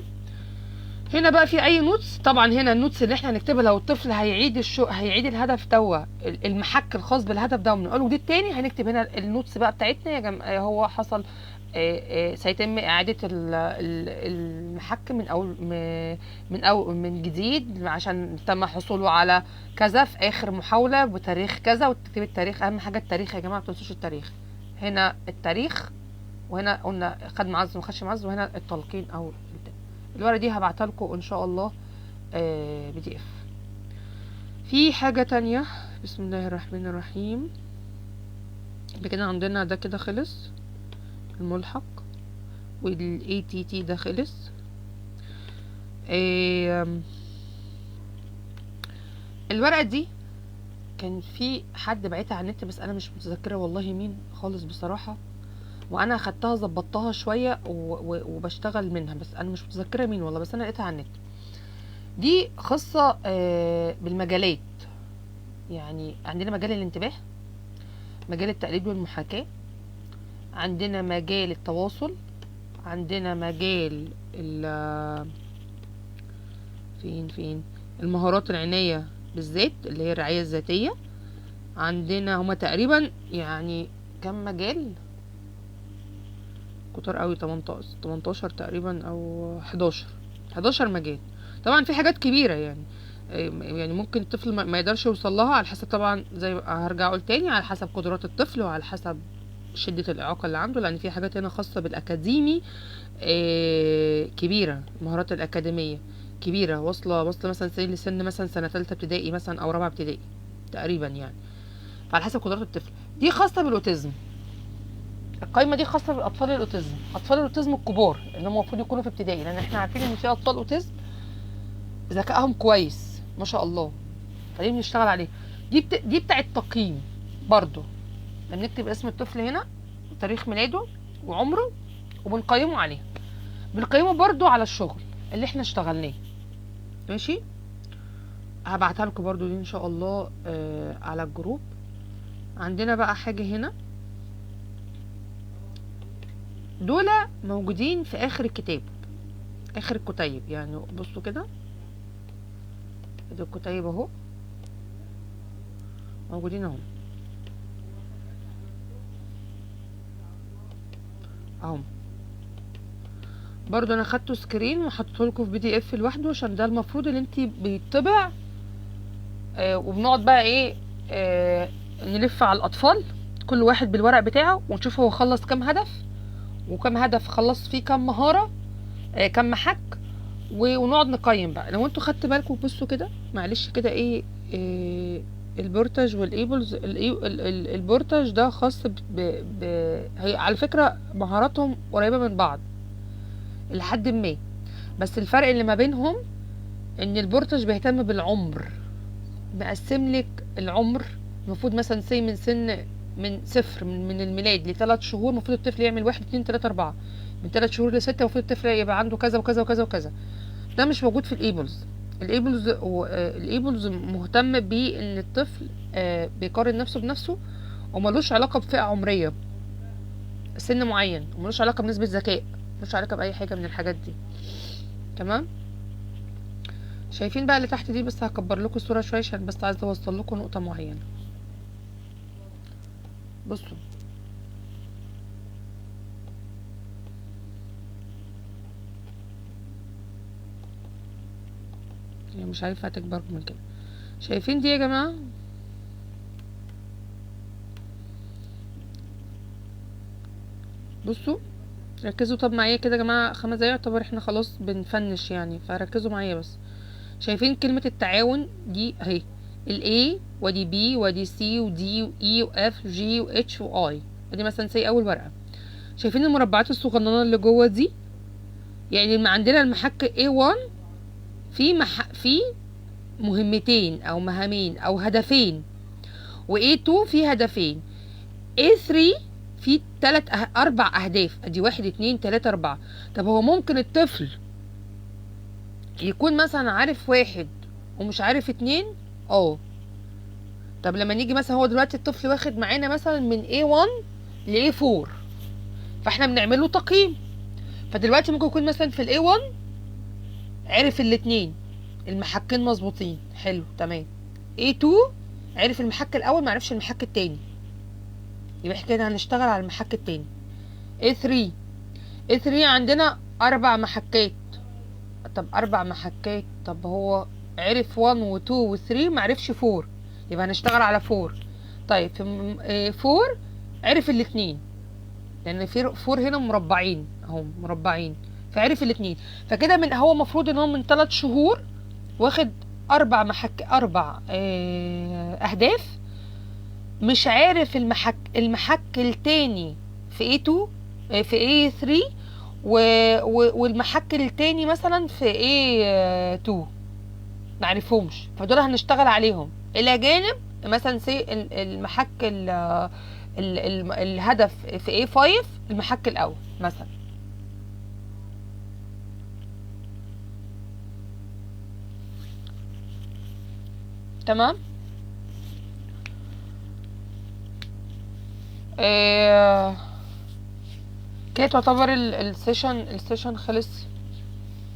هنا بقى في اي نوتس. طبعا هنا النوتس اللي احنا هنكتبها لو الطفل هيعيد هيعيد الهدف دوا، المحك الخاص بالهدف ده من اول وجديد تاني، هنكتب هنا النوتس بقى بتاعتنا يا جماعه. هو حصل سيتم اعاده المحك من جديد عشان تم حصوله على كذا في اخر محاوله بتاريخ كذا، وتكتب التاريخ. اهم حاجه التاريخ يا جماعه، ما تنسوش التاريخ. هنا التاريخ، وهنا قلنا خد معز وما خدش معز، وهنا التلقين او الورقه دي هبعتها لكم ان شاء الله PDF. في حاجه تانية، بسم الله الرحمن الرحيم. كده عندنا ده كده خلص الملحق، وال ATT ده خلص. الورقه دي كان في حد بعتها على النت، بس انا مش متذكره والله مين خالص بصراحه، وانا اخدتها ظبطتها شويه وبشتغل منها، بس انا مش متذكره مين والله، بس انا لقيتها على النت. دي خاصه بالمجالات. يعني عندنا مجال الانتباه، مجال التقليد والمحاكاه، عندنا مجال التواصل، عندنا مجال فين المهارات العنايه بالذات اللي هي الرعايه الذاتيه. عندنا هما تقريبا يعني كم مجال كتر قوي، 18 تقريبا او 11 مجال. طبعا في حاجات كبيره يعني ممكن الطفل ما يقدرش يوصل لها، على حسب طبعا، زي هرجع اقول تاني، على حسب قدرات الطفل وعلى حسب شده الاعاقه اللي عنده، لان في حاجات هنا خاصه بالاكاديمي كبيره. المهارات الاكاديميه كبيره، واصله مثلا لسن مثلا سنه ثالثه ابتدائي مثلا او رابعه ابتدائي تقريبا يعني، فعلى حسب قدرات الطفل. دي خاصه بالاوتيزم. القائمه دي خاصه بالاطفال الاوتيزم، اطفال الاوتيزم الكبار اللي هم المفروض يكونوا في ابتدائي، لان احنا عارفين ان في اطفال اوتيزم ذكائهم كويس ما شاء الله، فدي بنشتغل عليه. دي بتاع التقييم برضو، بنكتب اسم الطفل هنا وتاريخ ميلاده وعمره، وبنقيمه عليه. بنقيمه برضو على الشغل اللي احنا اشتغلناه. ماشي، هبعتها لكم برضو دي ان شاء الله على الجروب. عندنا بقى حاجه هنا، دول موجودين في اخر الكتاب، اخر الكتيب يعني. بصوا كده، الكتيب اهو موجودين اهو برضو. انا خدته سكرين وحطيته لكم في PDF لوحده، عشان ده المفروض ان انت بيطبع وبنقعد بقى ايه نلف على الاطفال كل واحد بالورق بتاعه، ونشوف هو خلص كام هدف، وكم هدف خلص فيه كام مهاره، كام محك، ونقعد نقيم بقى. لو انتوا خدت بالكم بصوا كده، معلش كده البورتاج والايبلز. البورتاج ده خاص هي على فكره مهاراتهم قريبه من بعض لحد ما، بس الفرق اللي ما بينهم ان البورتاج بيهتم بالعمر، مقسم لك العمر. المفروض مثلا من سن من صفر من الميلاد ل3 شهور المفروض الطفل يعمل 1 2 3 4، من 3 شهور ل6 المفروض الطفل يبقى عنده كذا وكذا وكذا وكذا. ده مش موجود في الايبلز. الايبلز مهتم بان الطفل بيقارن نفسه بنفسه، وملوش علاقه بفئه عمريه سن معين، وملوش علاقه بنسبه ذكاء، ملوش علاقه باي حاجه من الحاجات دي. تمام. شايفين بقى اللي تحت دي؟ بس هكبر لكم الصوره شويه عشان بس عايزه اوصل لكم نقطه معينه. بصوا، يعني مش عارفه هتكبر من كده. شايفين دي يا جماعه؟ بصوا ركزوا طب معايا كده يا جماعه، 5 دقايق يعتبر احنا خلاص بنفنش يعني، فركزوا معايا بس. شايفين كلمه التعاون دي اهي، A ودي B ودي C ودي E وF وG وH وI. ادي مثلا سي اول ورقه. شايفين المربعات الصغننه اللي جوه دي؟ يعني عندنا المحك A1 في مهمتين او مهامين او هدفين، وA2 في هدفين، A3 في 4 اهداف. ادي 1 2 3 4. طب هو ممكن الطفل يكون مثلا عارف 1 ومش عارف 2؟ طب لما نيجي مثلا، هو دلوقتي الطفل واخد معانا مثلا من A1 ل A4، فاحنا بنعمله تقييم. فدلوقتي ممكن يكون مثلا في ال A1 عرف الاتنين المحكين مظبوطين، حلو تمام. A2 عرف المحك الاول معرفش المحك التاني، يبقى احنا كده هنشتغل على المحك التاني. A3 عندنا 4 محكات. طب 4 محكات، طب هو عرف 1 و 2 و 3 معرفش 4، يبقى هنشتغل على 4. طيب في 4 عرف الاتنين، لان في 4 هنا مربعين اهو، مربعين، فعرف الاتنين. فكده من هو المفروض ان هو من 3 شهور واخد 4 اهداف، مش عارف المحك التاني في A2 في A3 والمحك التاني مثلا في A2 معرفهمش، فدول هنشتغل عليهم الى جانب مثلا المحك الهدف في A5 المحك الاول مثلا. تمام. كده تعتبر السيشن خلص.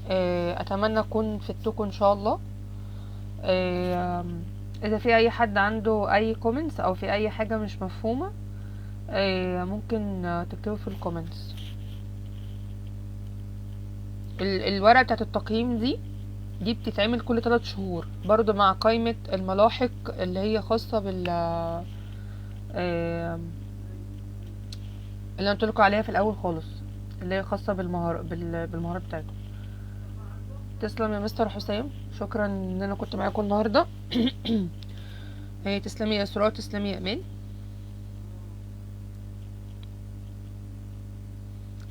اتمنى اكون فدتكم ان شاء الله. اذا في اي حد عنده اي كومنتس او في اي حاجة مش مفهومة ممكن تكتبوا في الكومنتس. الورقة بتاعت التقييم دي بتتعمل كل 3 شهور برضو مع قائمة الملاحق اللي هي خاصة بال اللي انا قلتلكوا عليها في الاول خالص، اللي هي خاصة بالمهارات بتاعتكم. تسلم يا مستر حسام، شكرا ان انا كنت معاكم النهارده. تسلمي يا سراء، تسلمي يا امان.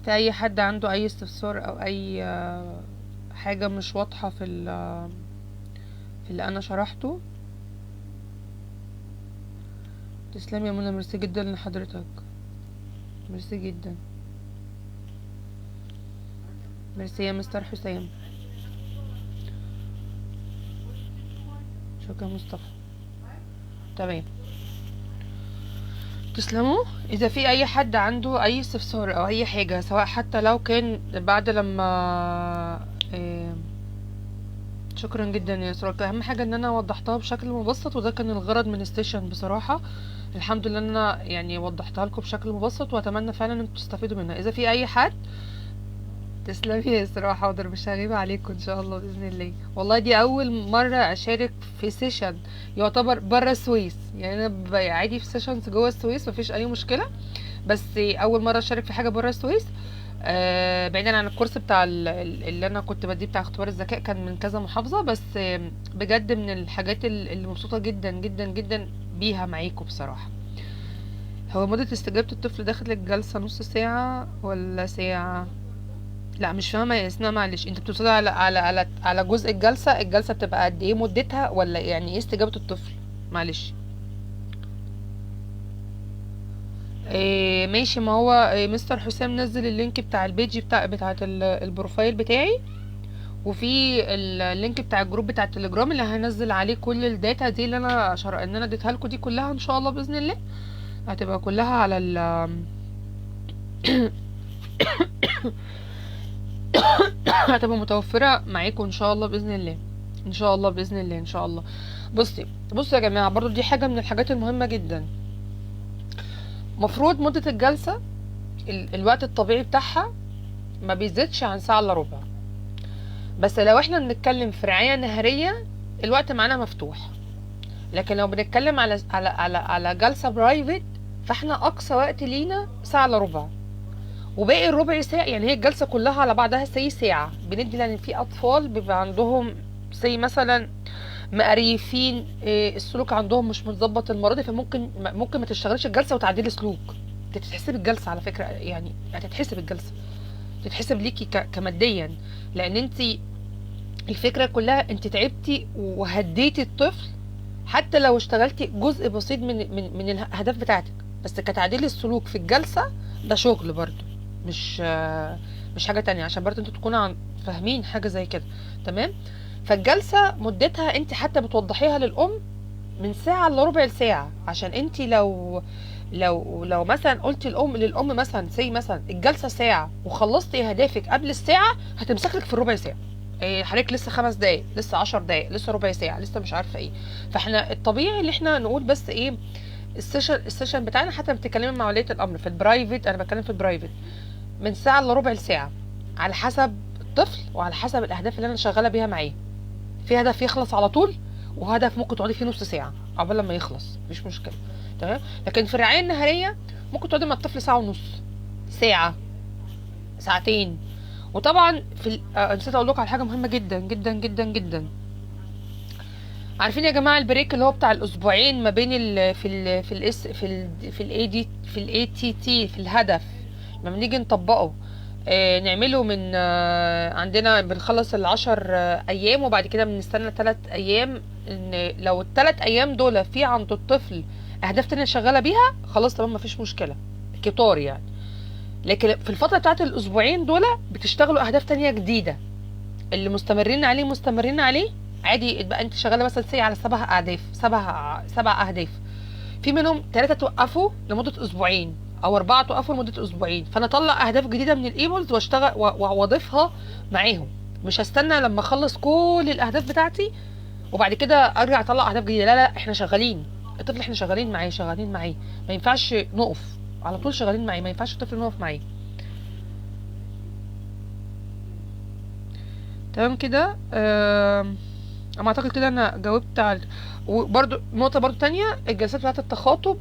في اي حد عنده اي استفسار او اي حاجة مش واضحة في اللي انا شرحته؟ تسلمي يا منى، ميرسي جدا لحضرتك، ميرسي جدا. ميرسي يا مستر حسام، شكرا مصطفى. تمام، تسلموا. اذا في اي حد عنده اي استفسار او اي حاجة، سواء حتى لو كان بعد لما شكرا جدا يا سراج. اهم حاجة ان انا وضحتها بشكل مبسط، وده كان الغرض من السيشن بصراحة. الحمد لله ان انا يعني وضحتها لكم بشكل مبسط، واتمنى فعلا انكم تستفيدوا منها. اذا في اي حد، تسلمي يا اسراء، حاضر، مش هغيب عليكم ان شاء الله باذن الله. والله دي اول مره اشارك في سيشن يعتبر بره السويس، يعني انا عادي في سيشنز جوه السويس مفيش اي مشكله، بس اول مره اشارك في حاجه بره السويس. بعيدا عن الكورس بتاع اللي انا كنت بديه بتاع اختبار الذكاء، كان من كذا محافظه، بس بجد من الحاجات اللي مبسوطه جدا جدا جدا بيها معاكم بصراحه. هو مده استجابه الطفل داخل الجلسه نص ساعه ولا ساعه؟ لا مش فاهمه يا اسماء، معلش، انت بتوصلي على جزء الجلسه بتبقى قد ايه مدتها، ولا يعني ايه استجابه الطفل؟ معلش. ماشي. ما هو مستر حسام نزل اللينك بتاع البيج بتاعه البروفايل بتاعي، وفي اللينك بتاع الجروب بتاع التليجرام اللي هنزل عليه كل الداتا دي اللي انا ان انا اديتها لكم دي كلها ان شاء الله باذن الله، هتبقى كلها على هتبقى متوفرة معاكم ان شاء الله باذن الله، ان شاء الله باذن الله، ان شاء الله. بصوا يا جماعة، برضو دي حاجة من الحاجات المهمة جدا. مفروض مدة الجلسة الوقت الطبيعي بتاعها ما بيزيدش عن ساعة الا ربع، بس لو احنا بنتكلم في رعاية نهارية الوقت معانا مفتوح. لكن لو بنتكلم على جلسة برايفت، فاحنا اقصى وقت لينا ساعة الا ربع، وباقي الربع ساعة، يعني هي الجلسة كلها على بعضها ساعة بندي، لان في اطفال بيبقى عندهم مثلا مقريفين، السلوك عندهم مش متظبط المرة دي، فممكن ما تشتغلش الجلسة وتعديل سلوك. تتحسب الجلسة على فكرة، يعني هتتحسب الجلسة، تتحسب ليكي كماديا، لان انت الفكرة كلها انت تعبتي وهديتي الطفل، حتى لو اشتغلتي جزء بسيط من الاهداف بتاعتك، بس كتعديل السلوك في الجلسة ده شغل برضو، مش حاجة تانية، عشان برضو انتوا تكونوا فاهمين حاجة زي كده. تمام. فالجلسة مدتها انت حتى بتوضحيها للأم من ساعة لربع ساعة، عشان انت لو مثلا قلتي للأم مثلا مثلا الجلسة ساعة وخلصتي اهدافك قبل الساعة، هتمسكلك في الربع ساعة حضرتك لسه 5 دقايق، لسه 10 دقايق، لسه ربع ساعه، لسه مش عارفه ايه. فاحنا الطبيعي اللي احنا نقول بس ايه، السيشن بتاعنا حتى بتتكلمي مع ولية الامر في البرايفت، انا بتكلم في البرايفت من ساعه الا ربع ساعه، على حسب الطفل وعلى حسب الاهداف اللي انا شغاله بيها معاه. في هدف يخلص على طول، وهدف ممكن تقعدي فيه نص ساعه عقبال لما يخلص، مفيش مشكله. تمام. لكن في الرعايه النهاريه ممكن تقعدي مع الطفل ساعه ونص، ساعه، ساعتين. وطبعا نسيت اقول لكم على حاجه مهمه جدا جدا جدا جدا. عارفين يا جماعه البريك اللي هو بتاع الاسبوعين ما بين في الاي دي، في الاي تي تي، في الهدف لما بنيجي نطبقه، نعمله من عندنا بنخلص ال10 ايام، وبعد كده بنستنى 3 ايام. ان لو ال3 ايام دول في عند الطفل اهداف تانية شغاله بيها، خلاص تمام مفيش مشكله، كتار يعني. لكن في الفتره بتاعت الاسبوعين دول بتشتغلوا اهداف تانية جديده، اللي مستمرين عليه عادي. يبقى انت شغاله مثلا سي على 7 اهداف، 7 اهداف، في منهم 3 توقفوا لمده اسبوعين، او 4 توقفوا لمده اسبوعين. فانا اطلع اهداف جديده من الايميلز واشتغل واضيفها معاهم. مش هستنى لما اخلص كل الاهداف بتاعتي وبعد كده ارجع اطلع اهداف جديده. لا لا، احنا شغالين، الطفل احنا شغالين معاه، شغالين معاه، ما ينفعش نقف، على طول شغالين معاه، ما ينفعش الطفل نقف معاه. تمام كده. اما اعتقد كده انا جاوبت على. وبرده نقطه برده تانية، الجلسات بتاعه التخاطب،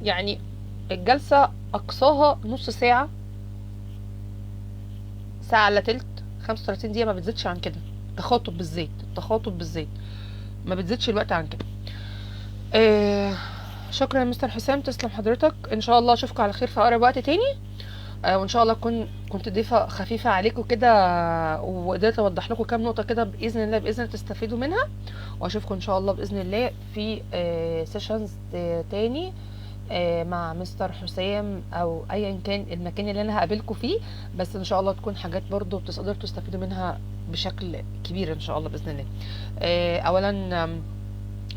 يعني الجلسه اقصاها نص ساعه، ساعه الا تلت، 35 دقيقه، ما بتزيدش عن كده. التخاطب بالذات، التخاطب بالذات ما بتزيدش الوقت عن كده. شكرا يا مستر حسام، تسلم حضرتك. ان شاء الله اشوفكم على خير في اقرب وقت تاني. وان شاء الله كنت ضيفه خفيفه عليكم كده، وقدرت اوضح لكم كام نقطه كده، باذن الله باذن الله تستفيدوا منها. واشوفكم ان شاء الله باذن الله في سيشنز تاني مع مستر حسام، او ايا كان المكان اللي انا هقابلكم فيه. بس ان شاء الله تكون حاجات برضو تقدروا تستفيدوا منها بشكل كبير ان شاء الله باذن الله. اولا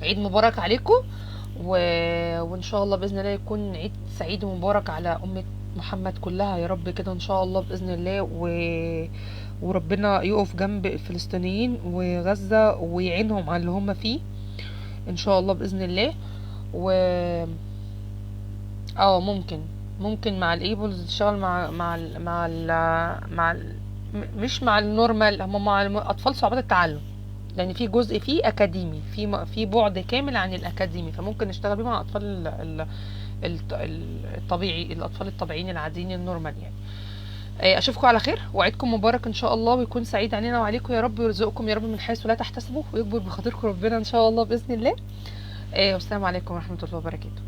عيد مبارك عليكم، وان شاء الله باذن الله يكون عيد سعيد ومبارك على امه محمد كلها يا رب كده ان شاء الله باذن الله. وربنا يقف جنب الفلسطينيين وغزه ويعينهم على اللي هم فيه ان شاء الله باذن الله. و ممكن مع الايبلز تشتغل مش مع النورمال، هم مع اطفال صعوبات التعلم، لان في جزء فيه اكاديمي، في بعد كامل عن الاكاديمي، فممكن نشتغل بيه مع الاطفال الطبيعي، الاطفال الطبيعيين العاديين النورمال يعني. اشوفكم على خير، وعيدكم مبارك ان شاء الله، ويكون سعيد علينا وعليكم يا رب، ويرزقكم يا رب من حيث لا تحتسبوا، ويكبر بخاطركم ربنا ان شاء الله باذن الله. والسلام عليكم ورحمه الله وبركاته.